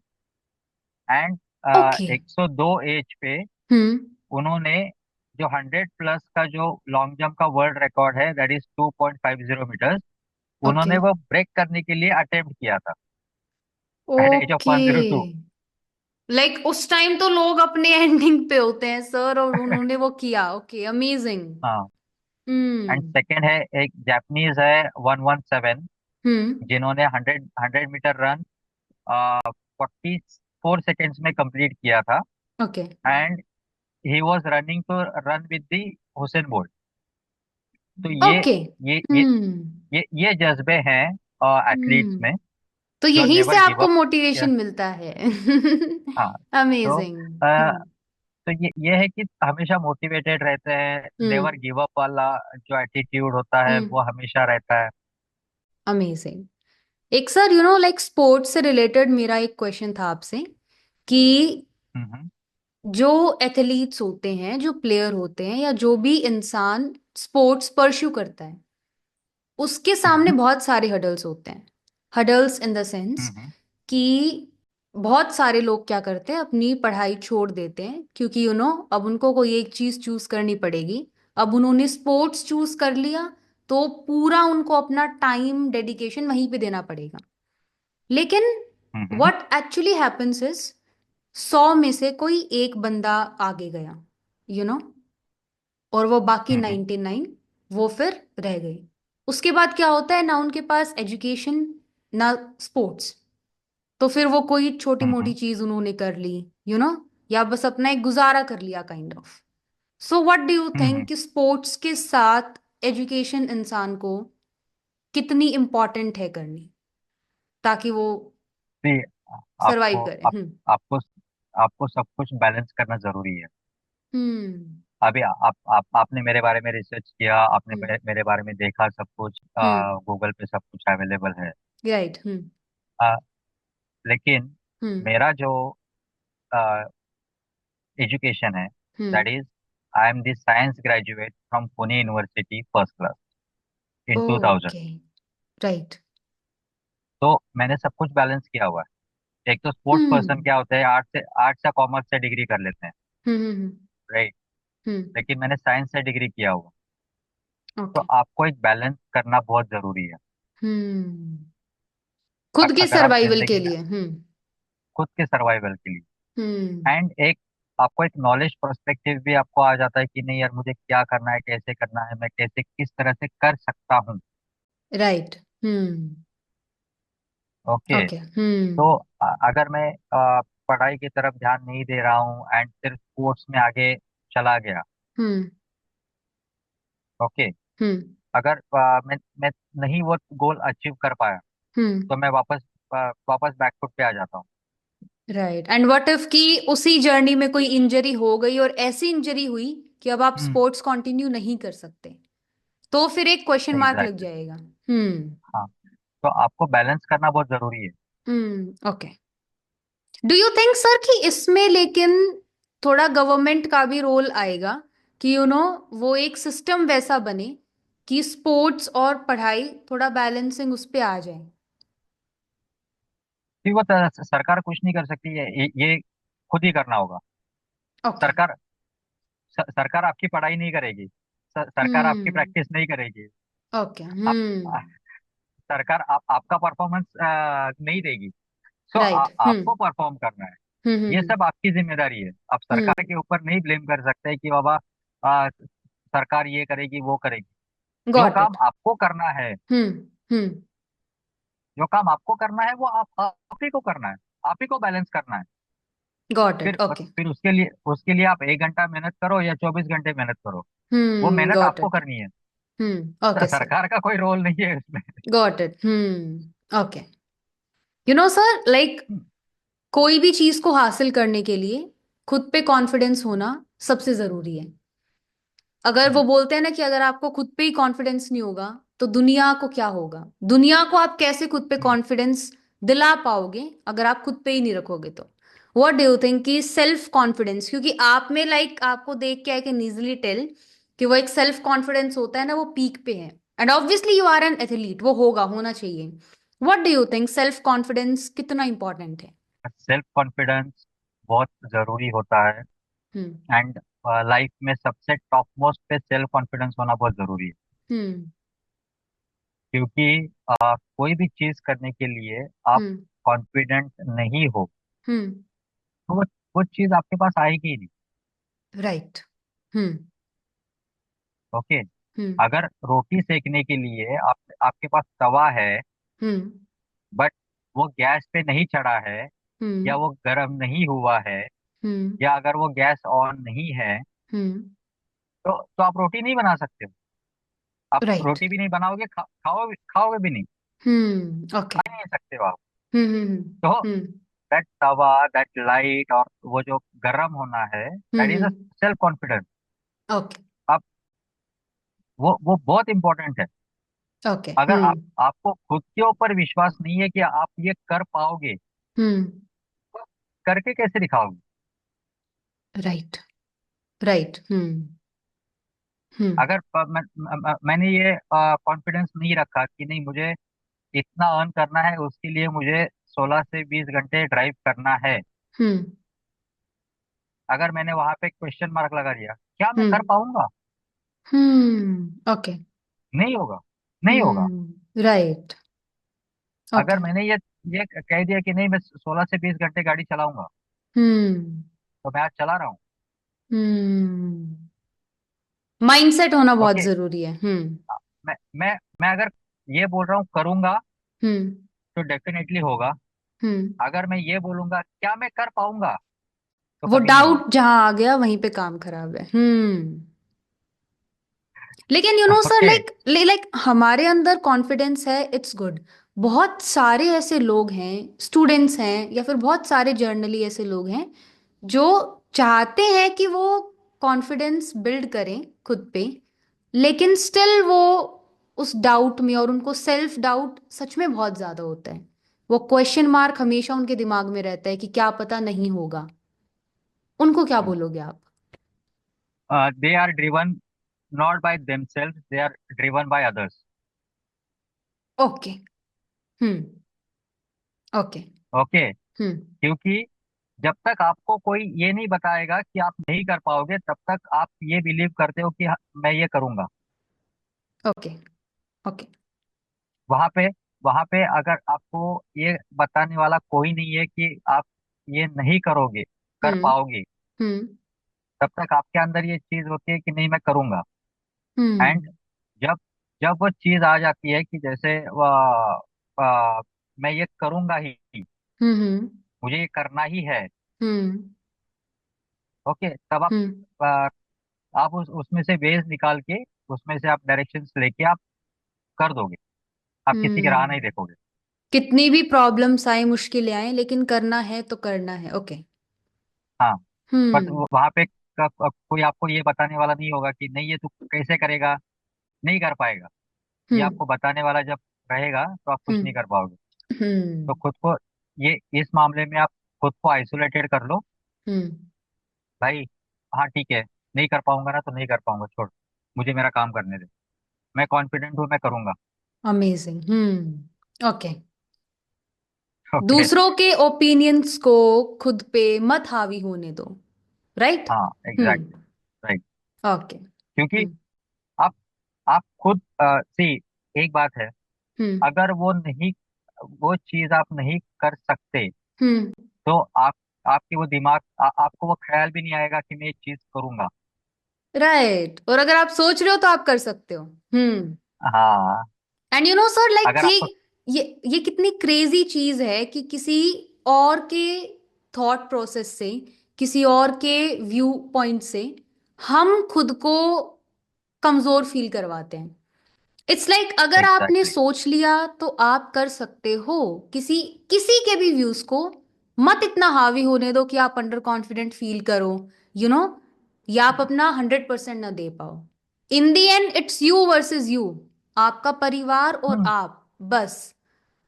And okay. 102 age पे हम्म। उन्होंने जो 100 प्लस का जो लॉन्ग जंप का वर्ल्ड रिकॉर्ड है, दैट इज 2.50 मीटर्स, ओके। उन्होंने वो ब्रेक करने के लिए अटेम्प्ट किया था at age of okay. 102। Like उस टाइम तो लोग अपने एंडिंग पे होते हैं सर, और उन्होंने वो किया। ओके। अमेजिंग। हाँ। And hmm. सेकेंड है, एक जापानीज है, 117, हम्म। जिन्होंने 100 मीटर रन 44 सेकेंड्स में कंप्लीट किया था। Okay. And he was running to run with the Usain Bolt. तो ओके। ये ये हम्म। ये जज्बे हैं एथलीट्स हम्म। में, तो जो यहीं से नेवर गिव आपको अप। मोटिवेशन मिलता है। हाँ। तो अमेजिंग। तो ये है कि हमेशा मोटिवेटेड रहते हैं, नेवर हम्म। गिव अप वाला जो एटीट्यूड होता है हम्म। वो हमेशा रहता है। अमेजिंग। एक सर लाइक स्पोर्ट्स से रिलेटेड मेरा एक क्वेश्चन था आपसे, कि हम्म जो एथलीट्स होते हैं, जो प्लेयर होते हैं, या जो भी इंसान स्पोर्ट्स परस्यू करता है, उसके सामने हम्म बहुत सारे हडल्स होते हैं। हडल्स इन द सेंस हम्म कि बहुत सारे लोग क्या करते हैं, अपनी पढ़ाई छोड़ देते हैं, क्योंकि अब उनको कोई एक चीज चूज करनी पड़ेगी। अब उन्होंने स्पोर्ट्स चूज कर लिया, तो पूरा उनको अपना टाइम डेडिकेशन वहीं पे देना पड़ेगा। लेकिन हम्म व्हाट एक्चुअली हैपेंस इज, 100 में से कोई एक बंदा आगे गया, यू नो और वो बाकी हम्म 99 वो फिर रह गए। उसके बाद क्या होता है ना, उनके पास एजुकेशन ना स्पोर्ट्स, तो फिर वो कोई छोटी मोटी हम्म। चीज उन्होंने कर ली, या बस अपना एक गुजारा कर लिया kind of. So what do you hmm. Think कि स्पोर्ट्स के साथ एजुकेशन इंसान को कितनी इम्पोर्टेंट है करनी, ताकि वो See, सरवाइव आपको करे? आप, आपको आपको सब कुछ बैलेंस करना जरूरी है। हम्म अभी आपने मेरे बारे में रिसर्च किया, आपने हम्म मेरे बारे में देखा, सब कुछ हम्म गूगल पे सब कुछ अवेलेबल है। राइट। आ, लेकिन हम्म मेरा जो एजुकेशन है, hmm that is I am the science graduate from Pune university first class in 2000। Okay. Right. तो मैंने सब कुछ बैलेंस किया हुआ है। एक तो स्पोर्ट्स पर्सन हम्म क्या होता है, आर्ट्स या कॉमर्स से डिग्री कर लेते हैं, हम्म राइट। हम्म लेकिन मैंने साइंस से डिग्री किया हुआ। तो ओके। आपको एक बैलेंस करना बहुत जरूरी है। हम्म खुद के अगर आप सर्वाइवल के जिंदगी में लिए। खुद के सर्वाइवल के लिए, हम्म एंड एक आपको एक नॉलेज पर्सपेक्टिव भी आपको आ जाता है कि नहीं यार, मुझे क्या करना है, कैसे करना है, मैं कैसे किस तरह से कर सकता हूँ। राइट। हम्म ओके। ओके। तो अगर मैं पढ़ाई की तरफ ध्यान नहीं दे रहा हूँ एंड सिर्फ स्पोर्ट्स में आगे चला गया, हम्म ओके, हम्म अगर मैं नहीं वो गोल अचीव कर पाया, हम्म तो मैं वापस बैकफुट पे आ जाता हूँ। राइट। एंड व्हाट इफ कि उसी जर्नी में कोई इंजरी हो गई, और ऐसी इंजरी हुई कि अब आप हम्म। स्पोर्ट्स कंटिन्यू नहीं कर सकते, तो फिर एक क्वेश्चन मार्क लग एग्जैक्टली। जाएगा। हाँ, तो आपको बैलेंस करना बहुत जरूरी है। Okay. Do you think sir कि इसमें लेकिन थोड़ा गवर्नमेंट का भी रोल आएगा, कि वो एक सिस्टम वैसा बने कि स्पोर्ट्स और पढ़ाई थोड़ा बैलेंसिंग उस पे आ जाए? फिर वो सरकार कुछ नहीं कर सकती है, ये खुद ही करना होगा। ओके। सरकार सरकार आपकी पढ़ाई नहीं करेगी, सरकार आपकी हम्म प्रैक्टिस नहीं करेगी। ओके। आप सरकार आपका परफॉर्मेंस नहीं देगी। सो राइट। आपको परफॉर्म करना है। ये हम्म सब आपकी जिम्मेदारी है। आप सरकार हम्म के ऊपर नहीं ब्लेम कर सकते कि बाबा सरकार ये करेगी वो करेगी। जो गॉट काम इट। आपको करना है, हम्म जो काम आपको करना है वो आप ही को करना है, आप ही को बैलेंस करना है। गॉट फिर इट। ओके। फिर उसके लिए आप 1 घंटा मेहनत करो या 24 घंटे मेहनत करो, वो मेहनत गॉट आपको इट। करनी है। Okay sir. सरकार का कोई रोल नहीं है इसमें। Got it. Okay. Sir, like कोई भी चीज को हासिल करने के लिए खुद पे कॉन्फिडेंस होना सबसे जरूरी है। अगर वो हम्म। बोलते हैं ना कि अगर आपको खुद पे ही कॉन्फिडेंस नहीं होगा, तो दुनिया को क्या होगा? दुनिया को आप कैसे खुद पे हम्म। कॉन्फिडेंस दिला पाओगे अगर आप खुद पे ही नहीं रखोगे? तो व्हाट डू यू थिंक कि सेल्फ कॉन्फिडेंस, क्योंकि आप में, लाइक, आपको देख के आई कैन इजीली टेल कि वो एक सेल्फ कॉन्फिडेंस होता है ना, वो पीक पे है। And obviously you are an athlete, वो होना चाहिए। What do you think, self confidence कितना इंपॉर्टेंट है? सेल्फ कॉन्फिडेंस बहुत जरूरी होता है। हम्म एंड लाइफ में सबसे टॉप मोस्ट पे सेल्फ कॉन्फिडेंस होना बहुत जरूरी है। हम्म क्योंकि कोई भी चीज करने के लिए आप हम्म कॉन्फिडेंट नहीं हो, हम्म तो वो चीज आपके पास आएगी ही नहीं। राइट। हम्म ओके। हम्म अगर रोटी सेकने के लिए आपके पास तवा है, हम्म बट वो गैस पे नहीं चढ़ा है, या हम्म वो गर्म नहीं हुआ है, हम्म या अगर वो गैस ऑन नहीं है, हम्म तो आप रोटी नहीं बना सकते हो। आप राइट। रोटी भी नहीं बनाओगे, खाओगे भी नहीं, ओके। खा ही नहीं सकते हो आप। हम्म तो हम्म दैट तवा, दैट लाइट, और वो जो गर्म होना है, that is a hmm self confidence. Okay. आप वो बहुत इंपॉर्टेंट है। ओके। अगर आपको खुद के ऊपर विश्वास नहीं है कि आप ये कर पाओगे, हम्म तो करके कैसे दिखाओगे? राइट। राइट। हम्म अगर मैंने ये कॉन्फिडेंस नहीं रखा कि नहीं, मुझे इतना अर्न करना है, उसके लिए मुझे 16 से 20 घंटे ड्राइव करना है, हम्म अगर मैंने वहां पे क्वेश्चन मार्क लगा दिया, क्या मैं कर हम्म पाऊंगा? ओके। नहीं होगा, नहीं होगा। राइट। ओके। अगर मैंने ये कह दिया कि नहीं, मैं 16 से 20 घंटे गाड़ी चलाऊंगा, हम्म तो मैं आज चला रहा हूँ। हम्म माइंडसेट होना बहुत ओके। जरूरी है। मैं मैं अगर ये बोल रहा हूँ करूंगा हम्म। तो डेफिनेटली होगा। हम्म। अगर मैं ये बोलूंगा क्या मैं कर पाऊंगा, तो वो कभी नहीं होगा। डाउट जहां आ गया वहीं पे काम खराब है। हम्म। लेकिन you know sir, okay. Like like हमारे अंदर कॉन्फिडेंस है, इट्स गुड। बहुत सारे ऐसे लोग हैं, स्टूडेंट्स हैं या फिर बहुत सारे जर्नली ऐसे लोग हैं जो चाहते हैं कि वो कॉन्फिडेंस बिल्ड करें खुद पे, लेकिन स्टिल वो उस डाउट में, और उनको सेल्फ डाउट सच में बहुत ज्यादा होता है। वो क्वेश्चन मार्क हमेशा उनके दिमाग में रहता है कि क्या पता नहीं होगा। उनको क्या बोलोगे आप? They are driven not by themselves, they are driven by others. Okay. Hmm. Okay. Okay. Hmm. क्योंकि जब तक आपको कोई ये नहीं बताएगा कि आप नहीं कर पाओगे, तब तक आप ये बिलीव करते हो कि हाँ, मैं ये करूंगा। ओके। ओके। वहां पे वहां पे अगर आपको ये बताने वाला कोई नहीं है कि आप ये नहीं करोगे, कर हम्म। पाओगे, हम्म। तब तक आपके अंदर ये चीज होती है कि नहीं मैं करूंगा। एंड हम्म। जब जब वो चीज आ जाती है कि जैसे मैं ये करूंगा ही, हम्म। मुझे ये करना ही है। हम्म। ओके, तब हम्म। आप उसमें से वेज निकाल के, उसमें से आप डायरेक्शंस लेके आप कर दोगे। आप किसी की राह नहीं हम्म। देखोगे। कितनी भी प्रॉब्लम्स आए, मुश्किलें आए, लेकिन करना है तो करना है। ओके। हाँ। बट हम्म। वहां पे कोई आपको ये बताने वाला नहीं होगा कि नहीं ये तू कैसे करेगा, नहीं कर पाएगा। ये हम्म। आपको बताने वाला जब रहेगा तो आप कुछ हम्म। नहीं कर पाओगे। तो हम्म। खुद को, ये इस मामले में आप खुद को आइसोलेटेड कर लो। हम्म। भाई, हाँ ठीक है, नहीं कर पाऊंगा ना तो नहीं कर पाऊंगा, छोड़, मुझे मेरा काम करने दे, मैं कॉन्फिडेंट हूँ, मैं करूंगा। अमेजिंग। हम्म। ओके। ओके। दूसरों के ओपिनियंस को खुद पे मत हावी होने दो। राइट। हाँ एग्जैक्टली। हम्म। राइट। ओके। क्योंकि हम्म। आप खुद सी, एक बात है, हम्म। अगर वो चीज आप नहीं कर सकते, हम्म। तो आपकी वो दिमाग आपको वो ख्याल भी नहीं आएगा कि मैं ये चीज करूंगा। राइट। और अगर आप सोच रहे हो तो आप कर सकते हो। हम्म। हाँ। And you know sir, like अगर आपको ये कितनी क्रेजी चीज है कि किसी और के थॉट प्रोसेस से, किसी और के व्यू पॉइंट से हम खुद को कमजोर फील करवाते हैं। इट्स लाइक अगर आपने एग्जैक्टली। सोच लिया तो आप कर सकते हो। किसी किसी के भी व्यूज को मत इतना हावी होने दो कि आप अंडर कॉन्फिडेंट फील करो, यू नो, या आप अपना 100% ना दे पाओ। In the end it's you versus you, आपका परिवार और हम्म। आप। बस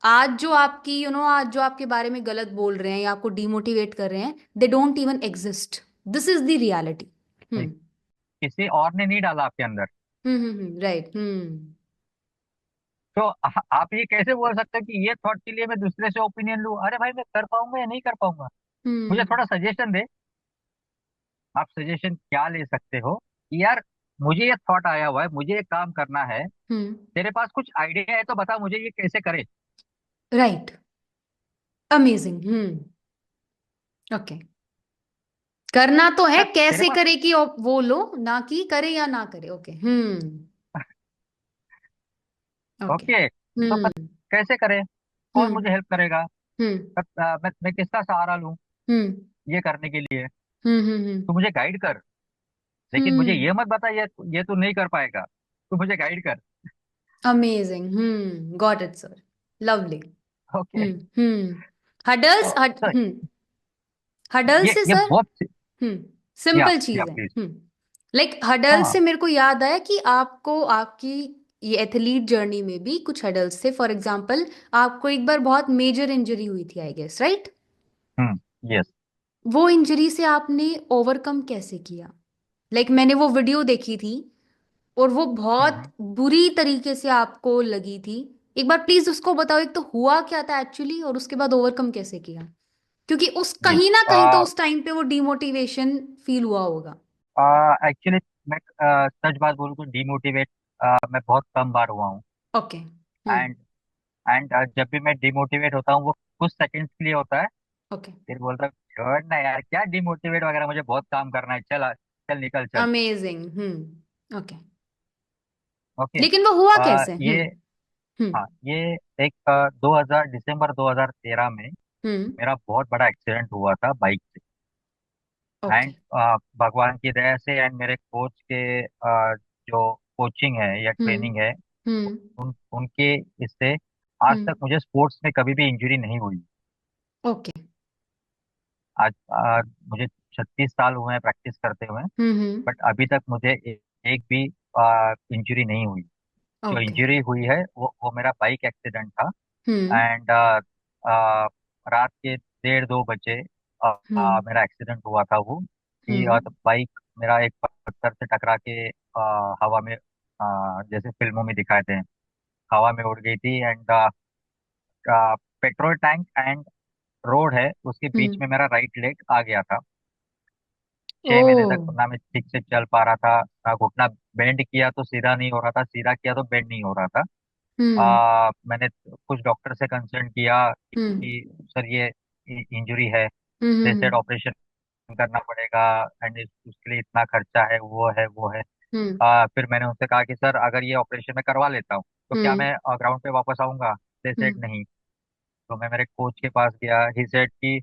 आज जो आपकी आज जो आपके बारे में गलत बोल रहे हैं या आपको डिमोटिवेट कर रहे हैं, they don't even exist. This is the reality. Hmm. किसी और ने नहीं डाला आपके अंदर। राइट। हम्म। तो आप ये कैसे बोल सकते हो कि ये थॉट के लिए मैं दूसरे से ओपिनियन लूं? अरे भाई, मैं कर पाऊंगा या नहीं कर पाऊंगा, मुझे हम्म। थोड़ा सजेशन दे। आप सजेशन क्या ले सकते हो कि यार, मुझे ये थॉट आया हुआ है, मुझे ये काम करना है, हम्म। तेरे पास कुछ आइडिया है तो बता मुझे ये कैसे करे। राइट। अमेजिंग। हम्म। ओके। करना तो है, तेरे कैसे पास। करे कि वो लो, ना कि करे या ना करे। ओके। हम्म। ओके। ओके, तो हम्म। कैसे करे, कौन हम्म। मुझे हेल्प करेगा, हम्म। मैं किसका सहारा लूं हम्म। ये करने के लिए। हम्म। हम्म। तू मुझे गाइड कर, लेकिन मुझे हम्म। ये मत बता ये तू नहीं कर पाएगा, तू मुझे गाइड कर। Amazing. Got it sir. Lovely. Okay. Hurdles तो, तो हडल से ये सर। बहुत। या सिंपल चीज है। प्लीज। लाइक हडल हाँ। से मेरे को याद आया कि आपको आपकी ये एथलीट जर्नी में भी कुछ हडल्स थे। फॉर एग्जाम्पल, आपको एक बार बहुत मेजर इंजरी हुई थी, आई गेस, राइट? यस। वो इंजरी से आपने ओवरकम कैसे किया? लाइक मैंने वो वीडियो देखी थी और वो बहुत बुरी तरीके से आपको लगी थी। एक बार प्लीज उसको बताओ, एक तो हुआ क्या था एक्चुअली, और उसके बाद ओवरकम कैसे किया? क्योंकि उस जी। कहीं ना कहीं तो उस टाइम पे वो डिमोटिवेशन फील हुआ होगा। एक्चुअली मैं सच बात बोलूँ तो डिमोटिवेट मैं बहुत कम बार हुआ हूँ। ओके। एंड एंड जब भी मैं डिमोटिवेट होता हूँ वो कुछ सेकंड्स के लिए होता है। ओके। फिर बोलता हूँ छोड़ ना यार, क्या डिमोटिवेट वगैरह, मुझे बहुत काम करना है, चल चल निकल चल। अमेजिंग। ओके। ओके। लेकिन वो हुआ कैसे? ये, हम्म। हाँ, ये एक 2000 दिसंबर 2013 में हम्म। मेरा बहुत बड़ा एक्सीडेंट हुआ था बाइक से। ओके। एंड भगवान की दया से एंड मेरे कोच के जो कोचिंग है या हम्म। ट्रेनिंग है, हम्म। उनके इससे आज हम्म। तक मुझे स्पोर्ट्स में कभी भी इंजरी नहीं हुई। ओके। आज मुझे 36 साल हुए हैं प्रैक्टिस करते हुए, हम्म। बट अभी तक मुझे एक भी इंजरी नहीं हुई। जो ओके। इंजरी हुई है वो मेरा बाइक एक्सीडेंट था। हम्म। एंड रात के 1:30-2 बजे हम्म। मेरा एक्सीडेंट हुआ था वो, कि हम्म। तो बाइक मेरा एक पत्थर से टकरा के हवा में, जैसे फिल्मों में दिखाते हैं, हवा में उड़ गई थी। And petrol tank and road है उसके बीच हम्म। में मेरा राइट लेग आ गया था। ओ। 6 महीने तक ना मैं ठीक से चल पा रहा था, ना घुटना बेंड किया तो सीधा नहीं हो रहा था, सीधा किया तो बेंड नहीं हो रहा था। हम्म। मैंने कुछ डॉक्टर से कंसल्ट किया हम्म। कि सर ये इंजरी है, दे हम्म। सेड ऑपरेशन करना पड़ेगा, एंड उसके लिए इतना खर्चा है, वो है वो है। हम्म। फिर मैंने उनसे कहा कि सर अगर ये ऑपरेशन मैं करवा लेता हूँ तो क्या हम्म। मैं ग्राउंड पे वापस आऊंगा? दे सेड हम्म। नहीं। तो मैं मेरे कोच के पास गया, ही सेड कि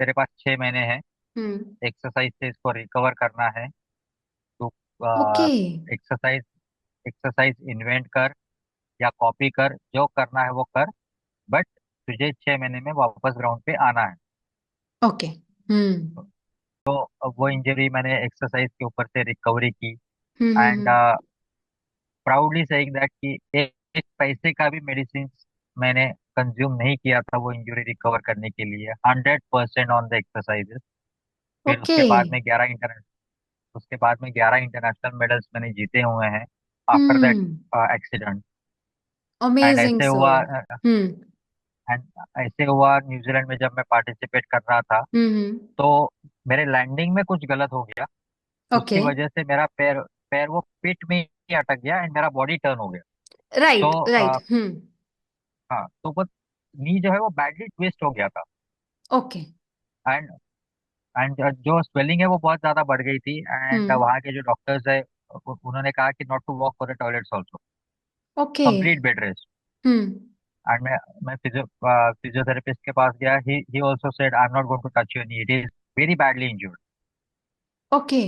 तेरे पास 6 महीने हैं, हम्म। एक्सरसाइज से इसको रिकवर करना है। तो ओके। एक्सरसाइज एक्सरसाइज इन्वेंट कर या कॉपी कर, जो करना है वो कर, बट तुझे 6 महीने में वापस ग्राउंड पे आना है। ओके। हम्म। तो अब वो इंजरी मैंने एक्सरसाइज के ऊपर से रिकवरी की। And hmm. Proudly saying that कि एक पैसे का भी मेडिसिन मैंने कंज्यूम नहीं किया था वो इंजरी रिकवर करने के लिए, 100% ऑन द एक्सरसाइजेस। फिर ओके। उसके बाद में 11 इंटरनेशनल मेडल्स मैंने जीते हुए हैं after that hmm. Accident. And amazing ऐसे हुआ सर। हम्म। एंड ऐसे हुआ न्यूजीलैंड में जब मैं पार्टिसिपेट कर रहा था, हम्म। तो मेरे लैंडिंग में कुछ गलत हो गया। उसकी ओके। वजह से मेरा पैर पैर वो पिट में ही अटक गया एंड मेरा बॉडी टर्न हो गया। तो राइट राइट। हम्म। हाँ, तो वो नी जो है वो बैडली ट्विस्ट हो गया था। ओके। एंड एंड जो स्वेलिंग है वो बहुत ज्यादा बढ़ गई थी। And hmm. वहाँ के जो डॉक्टर्स है उन्होंने कहा कि not to walk for the toilets also, okay. Complete bed rest. Hmm. And मैं फिजियोथेरेपिस्ट के पास गया, he also said I am not going to touch your knee, it is very badly injured. Okay.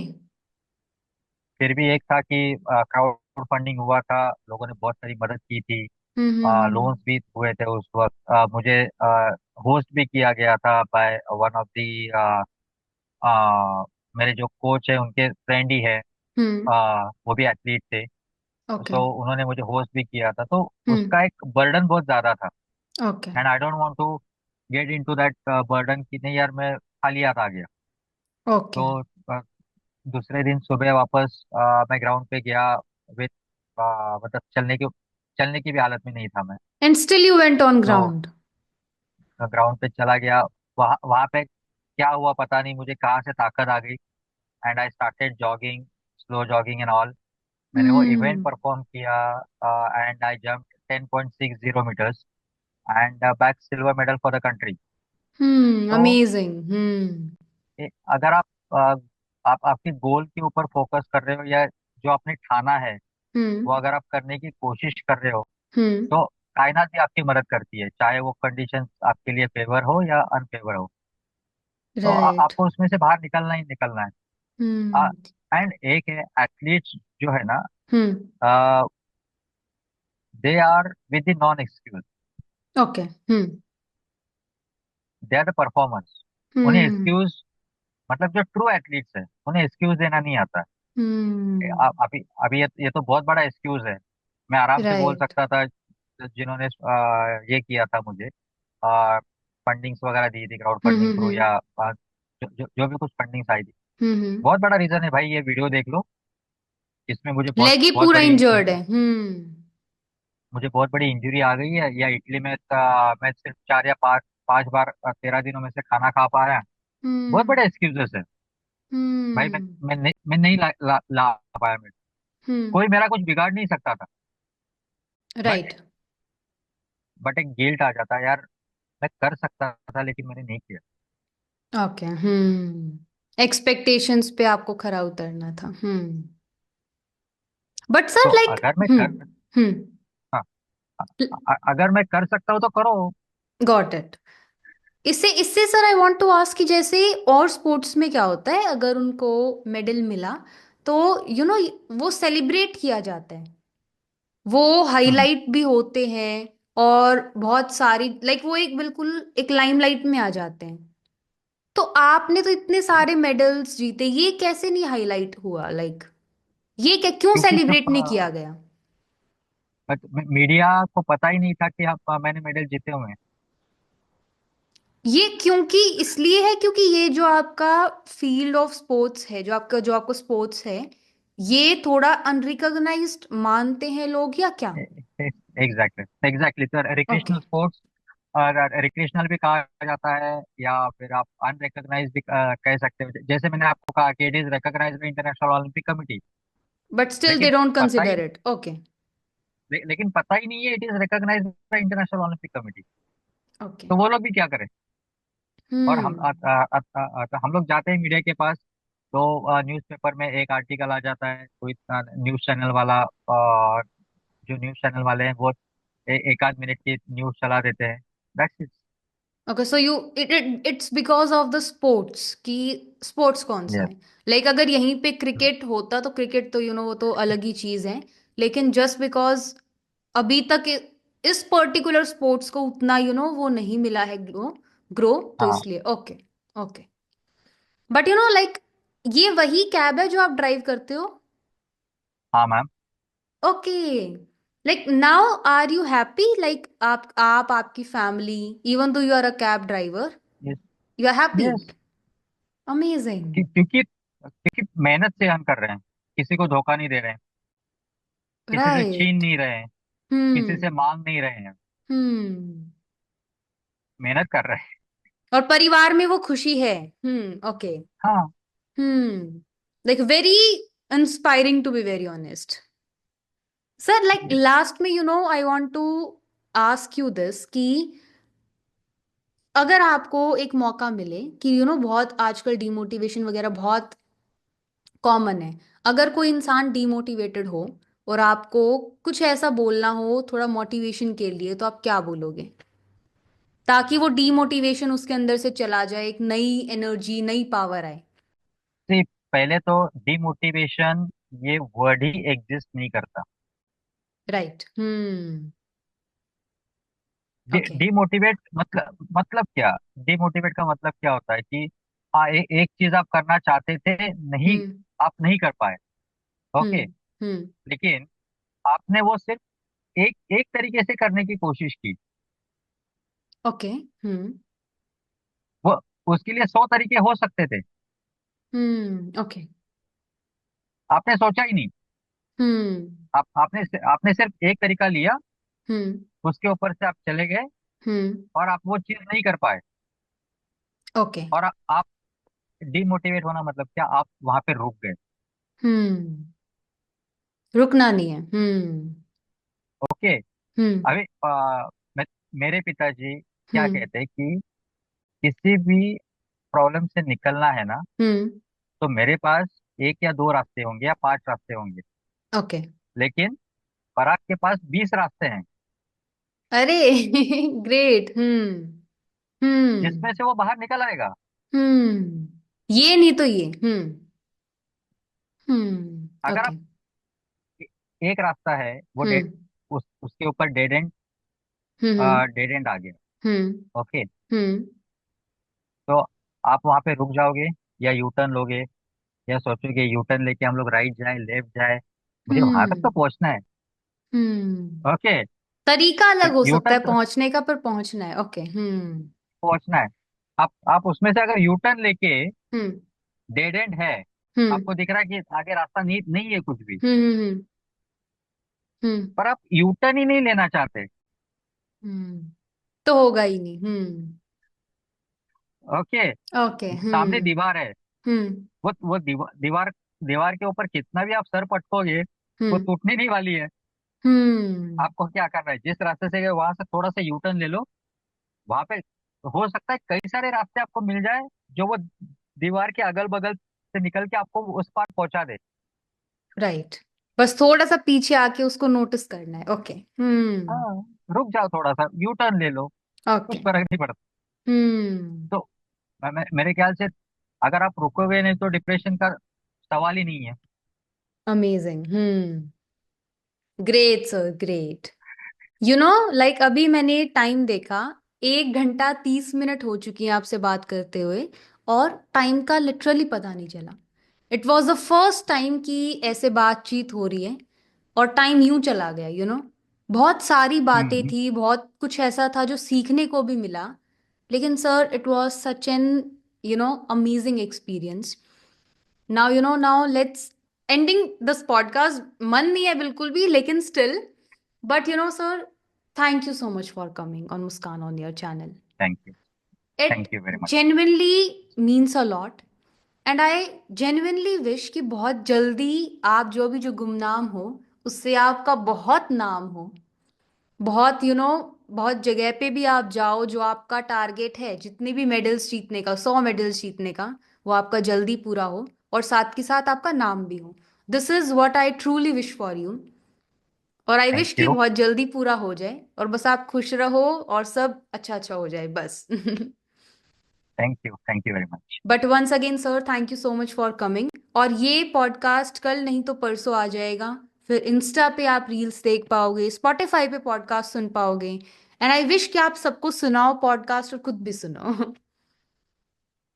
फिर भी एक था कि crowd funding हुआ था, लोगों ने बहुत सारी मदद की थी, हम्म। लोन्स भी हुए थे उस वक्त। मुझे होस्ट भी किया गया था बाय वन ऑफ दी, मेरे जो कोच है उनके फ्रेंड ही है, हम्म। वो भी एथलीट थे। ओके। सो उन्होंने मुझे होस्ट भी किया था, तो हम्म। उसका एक बर्डन बहुत ज्यादा था। Okay. And I don't want to get into that burden कि नहीं यार मैं खाली हाथ आ गया। ओके। तो दूसरे दिन सुबह वापस मैं ग्राउंड पे गया विद, मतलब चलने की भी हालत में नहीं था मैं। And still you went on तो ग्राउंड? ग्राउंड पे चला गया, वहाँ वहाँ पे क्या हुआ पता नहीं, मुझे कहाँ से ताकत आ गई। And I started jogging, slow jogging and all. मैंने वो इवेंट हम्म। परफॉर्म किया and I jump 10.60 metres and back silver medal for the country. तो अमेजिंग। हम्म। अगर आप आपके गोल के ऊपर फोकस कर रहे हो, या जो आपने ठाना है हम्म। वो अगर आप करने की कोशिश कर रहे हो, हम्म। तो कायनात भी आपकी मदद करती है, चाहे वो कंडीशन आपके लिए फेवर हो या अनफेवर हो। तो राइट। आपको उसमें से बाहर निकलना ही निकलना है। हम्म। एंड एक है एथलीट्स जो है ना, hmm. They are with the non excuse, okay. Hmm. They are the performers. उन्हें हम्म। एक्सक्यूज, मतलब जो ट्रू एथलीट्स है उन्हें एक्सक्यूज देना नहीं आता है। हम्म। अभी अभी ये तो बहुत बड़ा एक्सक्यूज है। मैं आराम से बोल राइट। सकता था, जिन्होंने ये किया था मुझे, फंडिंग्स वगैरह दी थी क्राउड फंडिंग थ्रू, हम्म। या जो भी कुछ फंडिंग्स आई थी। हम्म। बहुत बड़ा रीजन है भाई, ये वीडियो देख लो, इसमें मुझे बहुत लेग ही बहुत पूरा बड़ी इंजर्ड है। हम्म। मुझे बहुत बड़ी इंजरी आ गई है। या इटली में मैं सिर्फ 4 या 5 बार 13 दिनों में से खाना खा पा रहा है। बहुत हम्म। बड़े एक्सक्यूजेस है भाई। हम्म। मैं नहीं ला पाया। मैं, हम्म। कोई मेरा कुछ बिगाड़ नहीं सकता था। But right. एक गिल्ट आ जाता है यार, मैं कर सकता था लेकिन मैंने नहीं किया। ओके। हम्म। एक्सपेक्टेशंस पे आपको खरा उतरना था। हम्म। बट सर तो लाइक अगर मैं कर हम्म हाँ, अगर मैं कर सकता हूँ तो करो। Got it. इससे इससे sir I want to ask कि जैसे और स्पोर्ट्स में क्या होता है, अगर उनको मेडल मिला तो वो सेलिब्रेट किया जाता है, वो हम्म, हाईलाइट भी होते हैं, और बहुत सारी लाइक वो एक बिल्कुल एक लाइमलाइट में आ जाते हैं। तो आपने तो इतने सारे मेडल्स जीते, ये कैसे नहीं हाईलाइट हुआ, लाइक ये क्या, क्यों क्योंकि सेलिब्रेट जब नहीं किया गया? मीडिया को पता ही नहीं था कि आप मैंने मेडल जीते हुए हैं। ये क्योंकि इसलिए है क्योंकि ये जो आपका फील्ड ऑफ स्पोर्ट्स है, जो आपको स्पोर्ट्स है, ये थोड़ा अनरिकॉग्नाइज्ड मानते हैं लोग या क्या? एग्जैक्टली एग्जैक्टली, तो ओके। रिक्रिएशनल स्पोर्ट्स और रिक्रिएशनल भी कहा जाता है, या फिर आप अनरिकॉग्नाइज भी कह सकते हो। जैसे मैंने आपको कहा कि it is recognised by International Olympic Committee. But still they लेकिन डोंट पता ही कंसिडर इट। ओके। लेकिन पता ही नहीं है it is recognised by International Olympic Committee. Okay. तो वो लोग भी क्या करें। और हम हम्म। तो हम लोग जाते हैं मीडिया के पास, तो न्यूज़पेपर में एक आर्टिकल आ जाता है, कोई न्यूज़ चैनल वाला, और जो न्यूज़ चैनल वाले हैं वो एक आध मिनट की न्यूज़ चला देते हैं। That's it. Okay, so you it's because of the sports कि स्पोर्ट्स कौन सा यस। है। लाइक अगर यहीं पे क्रिकेट होता तो क्रिकेट तो वो तो अलग ही चीज है, लेकिन जस्ट बिकॉज अभी तक इस पर्टिकुलर स्पोर्ट्स को उतना वो नहीं मिला है ग्रो ग्रो, तो हाँ इसलिए ओके। ओके। बट लाइक ये वही कैब है जो आप ड्राइव करते हो? हाँ ma'am. Okay. Like now are you happy, like आप आपकी family, even though you are a cab driver, yes. You are happy? Yes. Amazing. क्योंकि मेहनत से हम कर रहे हैं, किसी को धोखा नहीं दे रहे हैं, किसी से छीन राइट। नहीं रहे हैं, किसी से हम्म। मांग नहीं रहे हैं, हम्म। मेहनत कर रहे हैं। और परिवार में वो खुशी है। ओके। हाँ। Like very inspiring to be very honest. Sir like last में I want to ask you this कि अगर आपको एक मौका मिले कि बहुत आजकल डिमोटिवेशन वगैरह बहुत कॉमन है, अगर कोई इंसान डिमोटिवेटेड हो और आपको कुछ ऐसा बोलना हो थोड़ा मोटिवेशन के लिए, तो आप क्या बोलोगे ताकि वो डीमोटिवेशन उसके अंदर से चला जाए, एक नई एनर्जी नई पावर आए? See, पहले तो डिमोटिवेशन ये वर्ड ही एग्जिस्ट नहीं करता। राइट। ओके। डिमोटिवेट मतलब क्या। डिमोटिवेट का मतलब क्या होता है कि एक चीज आप करना चाहते थे, नहीं, हम्म। आप नहीं कर पाए। ओके। हम्म। हम्म। लेकिन आपने वो सिर्फ एक एक तरीके से करने की कोशिश की। ओके। हम्म। वो उसके लिए 100 तरीके हो सकते थे, ओके। आपने सोचा ही नहीं। हम्म। आपने सिर्फ एक तरीका लिया, हम्म। उसके ऊपर से आप चले गए, हम्म। और आप वो चीज नहीं कर पाए। ओके। और आप डिमोटिवेट होना मतलब क्या, आप वहां पे रुक गए। हम्म। रुकना नहीं है। ओके। हम्म। अभी मैं, मेरे पिताजी क्या हम्म। कहते हैं कि किसी भी प्रॉब्लम से निकलना है ना, हम्म। तो मेरे पास एक या दो रास्ते होंगे या 5 रास्ते होंगे, ओके। लेकिन पराग के पास 20 रास्ते हैं, अरे ग्रेट। जिसमें हम्म। से वो बाहर निकल आएगा। ये नहीं तो ये। अगर ओके। आप एक रास्ता है वो हम्म। उसके ऊपर dead end, hmm. Dead end आ गया। हम्म। ओके। हम्म। तो आप वहां पे रुक जाओगे, या यू टर्न लोगे, या सोचोगे यू टर्न लेके हम लोग राइट जाए लेफ्ट जाए, मुझे वहां तक तो हम्म। पहुंचना है। हम्म। ओके। तरीका तो अलग हो यू सकता है टर्न पहुंचने का, पर पहुंचना है। ओके। पहुंचना है। आप उसमें से अगर यू टर्न लेके हम्म। डेड एंड है, हम्म। आपको दिख रहा है कि आगे रास्ता नहीं नहीं है कुछ भी, हम्म। हम्म। हम्म। पर आप यू टर्न ही नहीं लेना चाहते। हम्म। तो होगा ही नहीं। ओके। ओके। सामने दीवार है, हम्म। वो दीवार दीवार के ऊपर कितना भी आप सर पटकोगे, वो हम्म। टूटने नहीं वाली है। हम्म। आपको क्या करना है, जिस रास्ते से गए वहां से थोड़ा सा यू टर्न ले लो। वहां पे हो सकता है कई सारे रास्ते आपको मिल जाए, जो वो दीवार के अगल बगल से निकल के आपको उस पार पहुंचा दे। राइट। बस थोड़ा सा पीछे आके उसको नोटिस करना है। ओके। हाँ, रुक जाओ थोड़ा सा, यू टर्न ले लो, कुछ ओके। फर्क नहीं पड़ता। हम्म। तो मेरे ख्याल से अगर आप रुकोगे नहीं तो डिप्रेशन का सवाल ही नहीं है। Amazing. Great sir, great. Like अभी मैंने टाइम देखा, 1 घंटा 30 मिनट हो चुकी है आपसे बात करते हुए, और टाइम का लिटरली पता नहीं चला। It was the first time कि ऐसे बातचीत हो रही है और टाइम यूं चला गया। बहुत सारी बातें हम्म। थी, बहुत कुछ ऐसा था जो सीखने को भी मिला। लेकिन sir, it was such an amazing experience. Now let's ending this podcast. मन नहीं है बिल्कुल भी, लेकिन still, but sir, thank you so much for coming on Muskan on your channel. Thank you. It thank you very much. genuinely means a lot. And I genuinely wish कि बहुत जल्दी आप जो भी जो गुमनाम हो, उससे आपका बहुत नाम हो। बहुत बहुत जगह पे भी आप जाओ, जो आपका टारगेट है जितने भी मेडल्स जीतने का, 100 मेडल्स जीतने का, वो आपका जल्दी पूरा हो, और साथ के साथ आपका नाम भी हो। This is what I truly wish for you. और आई थैंक विश कि यू। बहुत जल्दी पूरा हो जाए, और बस आप खुश रहो और सब अच्छा अच्छा हो जाए बस। Thank you. Thank you very much. But once again sir, thank you so much for coming. और ये पॉडकास्ट कल नहीं तो परसों आ जाएगा। फिर इंस्टा पे आप रील्स देख पाओगे, स्पॉटिफाई पे पॉडकास्ट सुन पाओगे। एंड आई विश कि आप सबको सुनाओ पॉडकास्ट और खुद भी सुनो।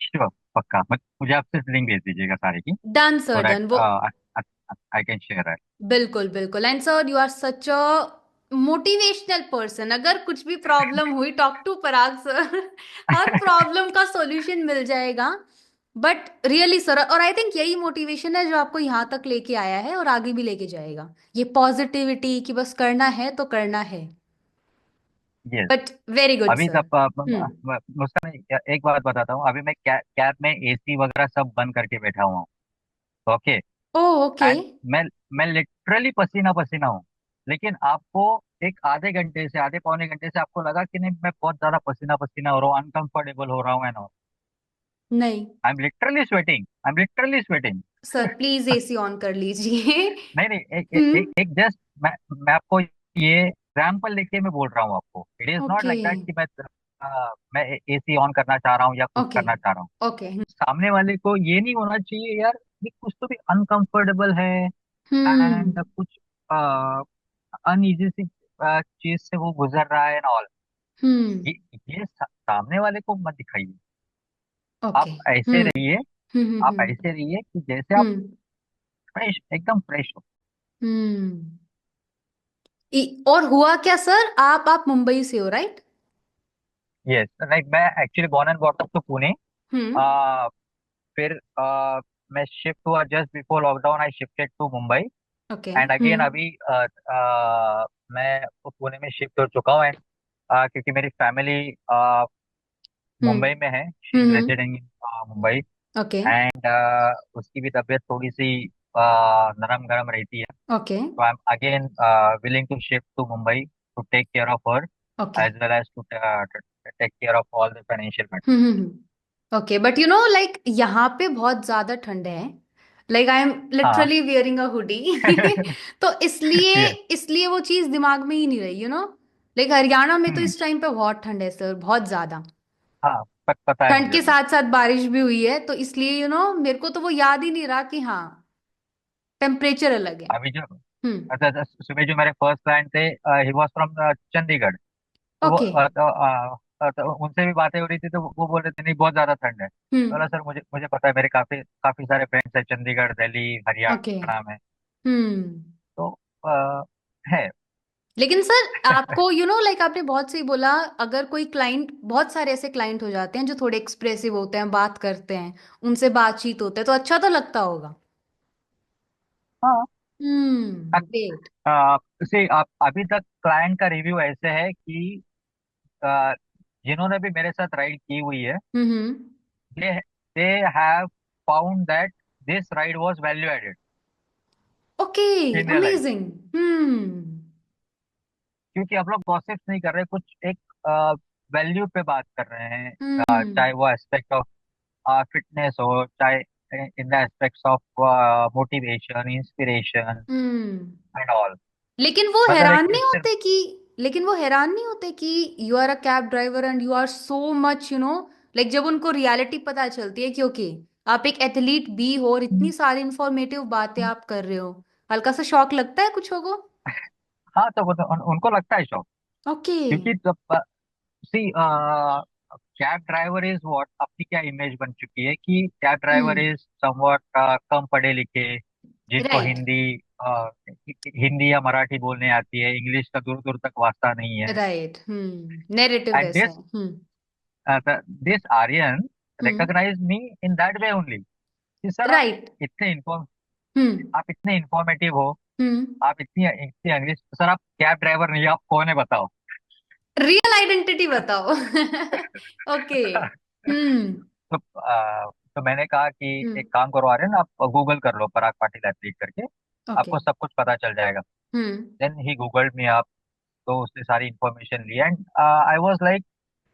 श्योर, पक्का। मुझे आप सिर्फ लिंक भेज दीजिएगा सारे की, done so sir, that done. वो आई कैन शेयर इट। बिल्कुल बिल्कुल। And sir, you are such a motivational person. अगर कुछ भी प्रॉब्लम हुई, टॉक टू पराग सर। हर प्रॉब्लम का सॉल्यूशन मिल जाएगा। बट रियली सर, और आई थिंक यही मोटिवेशन है जो आपको यहाँ तक लेके आया है और आगे भी लेके जाएगा। ये पॉजिटिविटी कि बस करना है तो करना है। यस। बट वेरी गुड अभी सर। सब मुस्कान, एक बात बताता हूँ। अभी मैं कैब में एसी वगैरह सब बंद करके बैठा हुआ हूँ। ओके। Oh okay. एंड मैं लिटरली पसीना पसीना हूँ। लेकिन आपको एक आधे घंटे से, आधे पौने घंटे से आपको लगा कि नहीं मैं बहुत ज्यादा पसीना पसीना हो रहा हूँ, अनकंफर्टेबल हो रहा हूँ एंड ऑल। नहीं I am literally sweating, I am literally sweating. Sir, please AC on कर लीजिए। नहीं नहीं, हम्म। एक जस्ट मैं आपको ये एग्जाम्पल लेके मैं बोल रहा हूँ आपको। It is not okay like that कि मैं एसी ऑन करना चाह रहा हूँ या कुछ ओके करना चाह रहा हूँ। ओके। सामने वाले को ये नहीं होना चाहिए यार, ये कुछ तो भी अनकंफर्टेबल है हम्म एंड कुछ अनईजी सी चीज से वो गुजर रहा है एंड ऑल। हम्म। ये सामने वाले को मत दिखाइए। ओके। आप ऐसे रहिए, आप हम्म। ऐसे रहिए कि जैसे आप हम्म फ्रेश, एकदम फ्रेश हो। हम्म। और हुआ क्या सर, आप मुंबई से हो, राइट? यस, लाइक मैं actually born and bought up तो पुणे। हम्म। आ, फिर मैं शिफ्ट हुआ just before lockdown, I shifted to Mumbai. Okay. And again अभी मैं पुणे में शिफ्ट हो चुका हूँ। एंड क्योंकि मेरी फैमिली हम्म मुंबई में है, she is hmm. Residing in Mumbai. Okay and उसकी भी तबीयत थोड़ी सी नरम गरम रहती है। ओके तो I am again willing to shift to Mumbai to take care of her, okay. As well as to take care of all the financial matter. Okay, but like यहाँ पे बहुत ज्यादा ठंड है। लाइक आई एम हाँ। Literally wearing a hoodie. तो इसलिए yes. इसलिए वो चीज दिमाग में ही नहीं रही। लाइक हरियाणा में तो हम्म। इस टाइम पे बहुत ठंड है सर, बहुत ज्यादा। हाँ, पता है ठंड मुझे के वो। साथ साथ बारिश भी हुई है, तो इसलिए मेरे को तो वो याद ही नहीं रहा कि हाँ, टेम्परेचर अलग है। अभी जो हम्म। अच्छा अच्छा, सुबह जो मेरे फर्स्ट क्लाइंट थे, ही वॉज फ्रॉम चंडीगढ़। तो वो ओके। तो उनसे भी बातें हो रही थी, तो वो बोल रहे थे नहीं बहुत ज्यादा ठंड है। तो बोला हम्म। सर मुझे मुझे पता है, मेरे काफी काफी सारे फ्रेंड्स हैं चंडीगढ़, दिल्ली, ओके। हरियाणा में। हम्म। तो है। लेकिन सर, आपको लाइक आपने बहुत सही बोला। अगर कोई क्लाइंट, बहुत सारे ऐसे क्लाइंट हो जाते हैं जो थोड़े एक्सप्रेसिव होते हैं, बात करते हैं, उनसे बातचीत होते हैं, तो अच्छा तो लगता होगा। हाँ। ग्रेट। से आप अभी तक क्लाइंट का रिव्यू ऐसे है कि अ, जिन्होंने भी मेरे साथ राइड की हुई है, hmm. They they have found that this ride was value added okay. In their life. Amazing. क्योंकि हम लोग गॉसिप्स नहीं कर रहे, कुछ एक वैल्यू पे बात कर रहे हैं। हम्म चाहे वो एस्पेक्ट ऑफ फिटनेस हो, चाहे in the aspects of motivation, inspiration hmm. and all. लेकिन वो मतलब हैरान एक नहीं सिर्फ होते कि लेकिन वो हैरान नहीं होते कि you are a cab driver and you are so much like जब उनको रियलिटी पता चलती है, क्योंकि आप एक एथलीट भी हो और इतनी सारी इंफॉर्मेटिव बातें आप कर रहे हो, हल्का सा शौक लगता है कुछ को। हाँ, तो उनको लगता है शौक, ओके। क्योंकि see cab driver is what, आपकी क्या इमेज बन चुकी है कि cab driver hmm. Is somewhat कम पढ़े लिखे, जिनको राइट। हिंदी या मराठी बोलने आती है, इंग्लिश का दूर दूर तक वास्ता नहीं है। राइट। नैरेटिव एंड वैसा है। Hmm. This Aryan hmm. Recognise me in that way only कि सर राइट। इतने इन्फॉर्म हम्म। आप इतने इंफॉर्मेटिव हो, हम्म। आप इतनी इतनी इंग्लिश, सर आप कैब ड्राइवर नहीं, आप कौन है बताओ। रियल आइडेंटिटी बताओ। ओके। हम्म। तो तो मैंने कहा कि हम्म। एक काम करो आर्यन, आप गूगल कर लो पराग पाटिल एथलीट करके, ओके। आपको सब कुछ पता चल जाएगा। Hmm. Then he googled me up, तो उसने सारी इन्फॉर्मेशन ली एंड आई वाज लाइक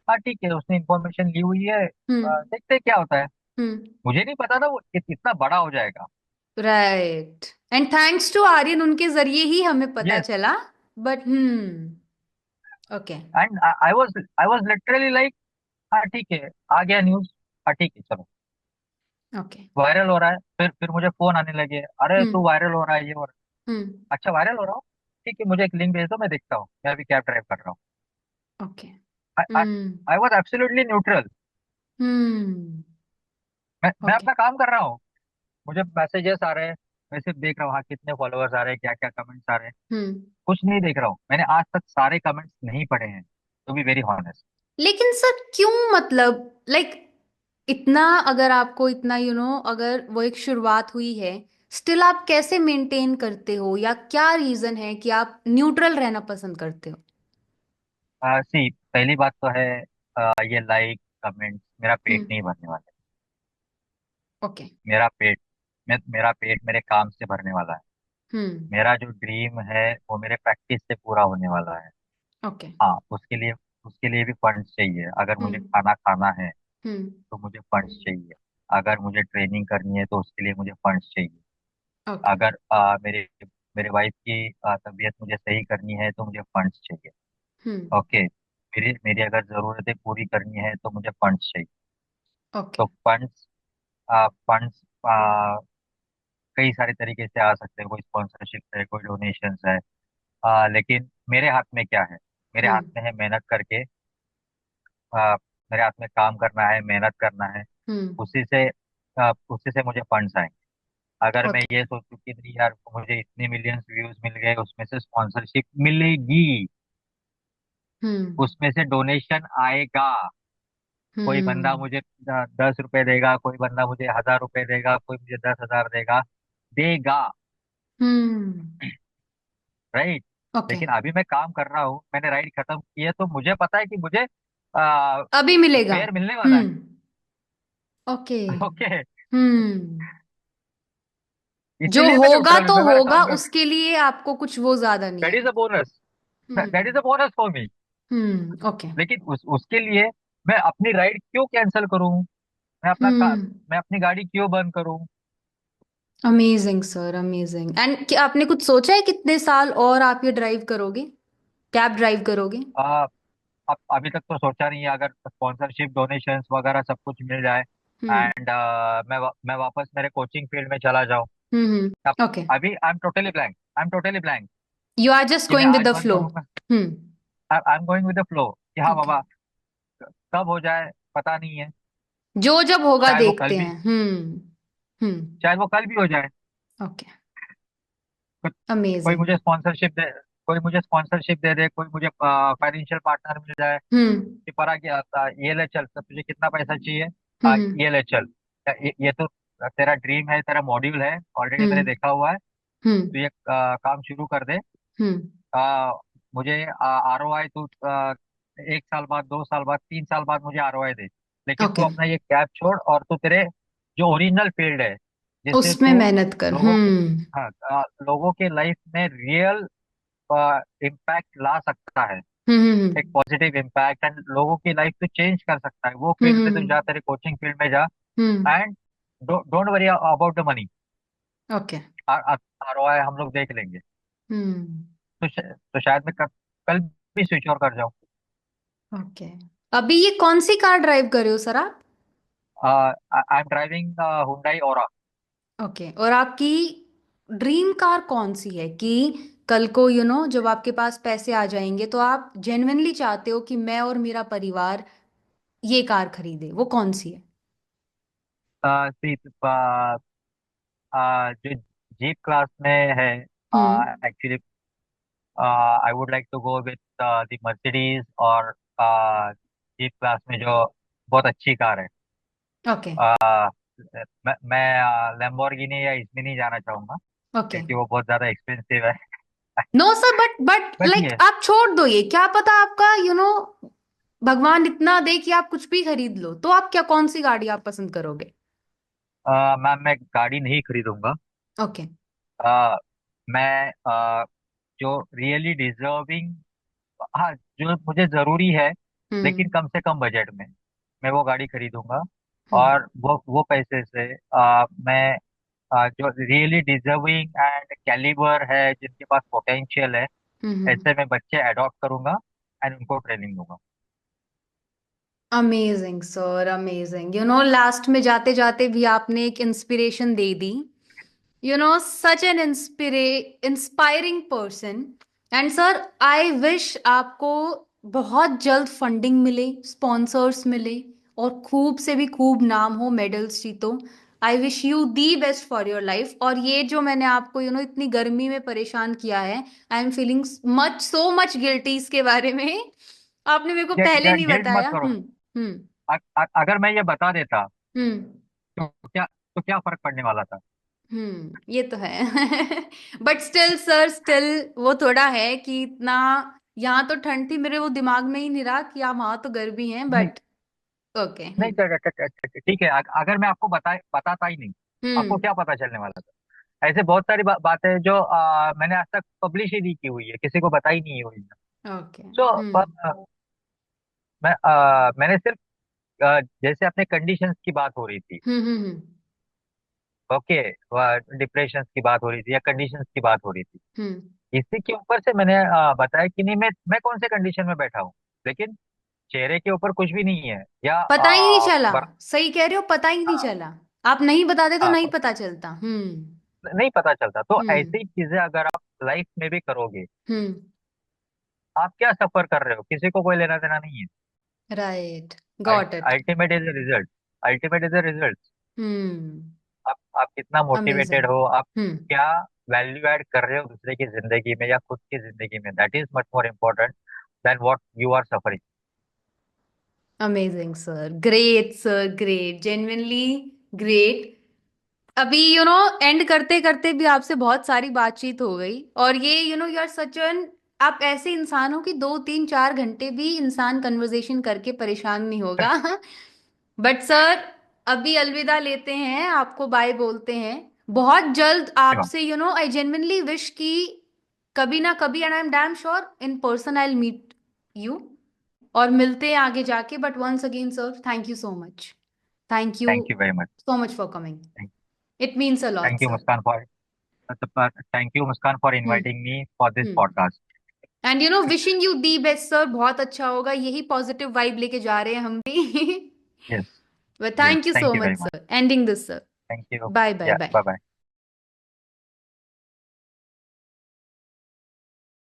हाँ ठीक है, उसने इन्फॉर्मेशन ली हुई है, हम्म। देखते हैं क्या होता है। हम्म। मुझे नहीं पता था वो इतना बड़ा हो जाएगा। Right. And thanks to Aryan उनके जरिए ही हमें पता यस। चला। But okay. And I was literally like हाँ ठीक है, आ गया न्यूज, हाँ ठीक है चलो, ओके। वायरल हो रहा है। फिर मुझे फोन आने लगे, अरे तू हम्म। वायरल हो रहा है, ये हो रहा हम्म। है। अच्छा वायरल हो रहा हूँ, ठीक है, मुझे एक लिंक भेज दो, मैं देखता हूँ, मैं अभी कैब ड्राइव कर रहा हूँ। Okay. I hmm. I was absolutely neutral. Hmm. मैं ओके। अपना काम कर रहा हूँ, मुझे मैसेजेस आ रहे हैं, मैं सिर्फ देख रहा हूँ हाँ कितने फॉलोअर्स आ रहे हैं, क्या क्या कमेंट्स आ रहे हैं, हम्म। कुछ नहीं देख रहा हूँ। मैंने आज तक सारे कमेंट्स नहीं पढ़े हैं, टू बी वेरी हॉनेस्ट। लेकिन सर क्यों, मतलब लाइक इतना, अगर आपको इतना अगर वो एक शुरुआत हुई है, स्टिल आप कैसे मेंटेन करते हो, या क्या रीजन है कि आप न्यूट्रल रहना पसंद करते हो? सी पहली बात तो है, ये लाइक कमेंट्स मेरा पेट हम्म। नहीं भरने वाले। ओके। मेरा पेट मेरा पेट मेरे काम से भरने वाला है। हम्म। मेरा जो ड्रीम है वो मेरे प्रैक्टिस से पूरा होने वाला है। ओके। हाँ, उसके लिए भी फंड्स चाहिए। अगर मुझे हम्म। खाना खाना है हम्म। तो मुझे फंड्स चाहिए। अगर मुझे ट्रेनिंग करनी है तो उसके लिए मुझे फंड्स चाहिए। ओके। अगर मेरे मेरे वाइफ की तबीयत मुझे सही करनी है तो मुझे फंड्स चाहिए। हम्म। ओके, मेरी मेरी अगर ज़रूरतें पूरी करनी है तो मुझे फंड्स चाहिए। ओके। तो फंड्स कई सारे तरीके से आ सकते हैं, कोई स्पॉन्सरशिप है, कोई डोनेशन है। लेकिन मेरे हाथ में क्या है? मेरे हाथ हम्म। में है मेहनत करके, आ, मेरे हाथ में काम करना है, मेहनत करना है। हम्म। उसी से मुझे फंड्स आएंगे। अगर मैं ओके। ये सोचूं कि नहीं यार मुझे इतने मिलियंस व्यूज मिल गए, उसमें से स्पॉन्सरशिप मिलेगी, हम्म। उसमें से डोनेशन आएगा, कोई बंदा हम्म। मुझे 10 रुपए देगा, कोई बंदा मुझे 1,000 रुपए देगा, कोई मुझे 10,000 देगा, देगा। हम्म। राइट। ओके। लेकिन अभी मैं काम कर रहा हूँ, मैंने राइड खत्म की है, तो मुझे पता है कि मुझे आ, अभी मिलेगा। फेयर मिलने वाला है। हम्म। ओके। ओके, हम्म। जो इसीलिए मैं होगा न्यूट्रल हूँ, तो मैं मेरा होगा, काम कर। उसके लिए आपको कुछ वो ज्यादा नहीं दैट है। Is a bonus, that is hmm. A bonus for me. Okay. लेकिन उसके लिए मैं अपनी राइड क्यों कैंसिल करूं? मैं हम्म। मैं अपनी गाड़ी क्यों बंद करूं? Amazing sir, amazing. एंड क्या आपने कुछ सोचा है कितने साल और आप ये ड्राइव करोगे, कैब ड्राइव करोगे? आ, अब अभी तक तो सोचा नहीं है। अगर स्पॉन्सरशिप डोनेशंस वगैरह सब कुछ मिल जाए हम्म। एंड मैं वापस मेरे कोचिंग फील्ड में चला जाऊं। अब ओके। अभी I am totally blank you are just कि मैं गोइंग विद आज द बंद फ्लो। करूंगा। Hmm. I am going with the flow कि हाँ ओके। बाबा, कब हो जाए पता नहीं है। जो जब होगा शायद वो कल देखते भी हैं। हम्म। शायद वो कल भी हो जाए। ओके। कोई कोई अमेजिंग। मुझे स्पॉन्सरशिप दे, कोई मुझे स्पॉन्सरशिप दे दे, कोई मुझे फाइनेंशियल पार्टनर मिल जाए हम्म। कि परा क्या, ये ले चल, तो तुझे कितना पैसा चाहिए, हम्म। ये ले चल, ये तो तेरा ड्रीम है, तेरा मॉड्यूल है, ऑलरेडी मैंने हम्म। देखा हुआ है, हम्म। तो ये काम शुरू कर दे। हम्म। आ, मुझे ROI तू 1 साल बाद, 2 साल बाद, 3 साल बाद मुझे ROI दे। लेकिन तू ओके। अपना ये कैब छोड़ और तू तेरे जो ओरिजिनल फील्ड है, जिससे उसमें तू मेहनत कर। लोगों के, हाँ, लोगों के लाइफ में रियल इम्पैक्ट ला सकता है, हम्म। एक पॉजिटिव इम्पैक्ट, एंड लोगों की लाइफ तो चेंज कर सकता है, वो हम्म। फील्ड में तो जा, तेरे कोचिंग फील्ड में जा। Hmm. And don't worry about the money. Okay. ROI हम लोग देख लेंगे। हम्म। तो शायद मैं कल भी स्विच ओवर कर जाऊँ। ओके। अभी ये कौन सी कार ड्राइव कर रहे हो सर आप? I am driving Hyundai aura. Okay. और आपकी ड्रीम कार कौन सी है कि कल को जब आपके पास पैसे आ जाएंगे तो आप जेन्युइनली चाहते हो कि मैं और मेरा परिवार ये कार खरीदे, वो कौन सी है? सी जो जीप क्लास में है hmm. Actually. I would like to go with the Mercedes, और जीप क्लास में जो बहुत अच्छी कार है, ओके। मैं लैम्बोर्गिनी या इसमें नहीं जाना चाहूंगा, ओके। क्योंकि वो बहुत ज्यादा एक्सपेंसिव है। No sir, but but like ये आप छोड़ दो, ये क्या पता आपका भगवान इतना दे कि आप कुछ भी खरीद लो, तो आप क्या, कौन सी गाड़ी आप पसंद करोगे? मैम, मैं गाड़ी नहीं खरीदूंगा। ओके। अ, मैं जो रियली डिजर्विंग, हाँ, जो मुझे जरूरी है हम्म। लेकिन कम से कम बजट में, मैं वो गाड़ी खरीदूंगा। हम्म। और वो पैसे से मैं जो रियली डिजर्विंग एंड कैलिबर है, जिनके पास पोटेंशियल है, हम्म। ऐसे में बच्चे अडॉप्ट करूंगा एंड उनको ट्रेनिंग दूंगा। Amazing sir, amazing. लास्ट में जाते जाते भी आपने एक inspiration they the. Such an inspiring person. And sir, I wish आपको बहुत जल्द फंडिंग मिले, स्पॉन्सर्स मिले, और खूब से भी खूब नाम हो, मेडल्स जीतो। I wish you the best for your life. और ये जो मैंने आपको इतनी गर्मी में परेशान किया है, I am feeling much, so much guilty इसके बारे में। आपने मेरे को पहले नहीं गिल्ट मत बताया। करो। हम्म। अगर मैं ये बता देता हम्म। तो क्या फर्क पड़ने वाला था। ये तो है। बट स्टिल सर, स्टिल वो थोड़ा है कि इतना, यहाँ तो ठंड थी, मेरे वो दिमाग में ही नहीं रहा कि आप वहां तो गर्मी है, नहीं बट ओके। नहीं, ठीक है। अगर मैं आपको बताता ही नहीं, आपको हम्म। क्या पता चलने वाला था। ऐसे बहुत सारी बातें जो मैंने आज तक पब्लिश ही नहीं की हुई है, किसी को बताई नहीं हुई है। ओके। सो मैंने सिर्फ जैसे अपने कंडीशंस की बात हो रही थी, हम्म। हम्म। ओके, डिप्रेशन की बात हो रही थी या कंडीशंस की बात हो रही थी, हम्म। इसी के ऊपर से मैंने बताया कि नहीं, मैं कौन से कंडीशन में बैठा हूँ, लेकिन चेहरे के ऊपर कुछ भी नहीं है, या पता ही नहीं चला। सही कह रहे हो, पता ही नहीं हाँ, चला। आप नहीं बताते तो हाँ, नहीं पता चलता। हम्म। नहीं पता चलता। तो हम्म। ऐसी चीजें अगर आप लाइफ में भी करोगे, हम्म। आप क्या सफर कर रहे हो, किसी को कोई लेना देना नहीं है। Right. Got it. Ultimate is the result. Ultimate is the result. Hmm. आप कितना मोटिवेटेड अमेजिंग। हो, आप हम्म। क्या वैल्यू ऐड कर रहे हो दूसरे की जिंदगी में या खुद की जिंदगी में, that is much more important than what you are suffering. Amazing sir, great sir, great, genuinely great. अभी एंड करते करते भी आपसे बहुत सारी बातचीत हो गई, और ये यू आर सच एन, आप ऐसे इंसान हो कि 2 3 4 घंटे भी इंसान कन्वर्सेशन करके परेशान नहीं होगा। बट सर, अभी अलविदा लेते हैं, आपको बाय बोलते हैं। बहुत जल्द आपसे आई जेन्युइनली विश कि कभी ना कभी, and I am damn sure in person I will meet you, और मिलते हैं आगे जाके। But once again sir, thank you so much. Thank you thank you very much. so much for coming. It means a lot, thank you sir. Muskan for thank you Muskan for hmm. Inviting me for this hmm. Podcast. And wishing you the best sir, बहुत अच्छा होगा, यही positive vibe लेके जा रहे हैं हम भी। Yes. But yes, thank you so thank you much very much. sir, ending this sir. Thank you. Bye bye yeah, bye. Bye bye.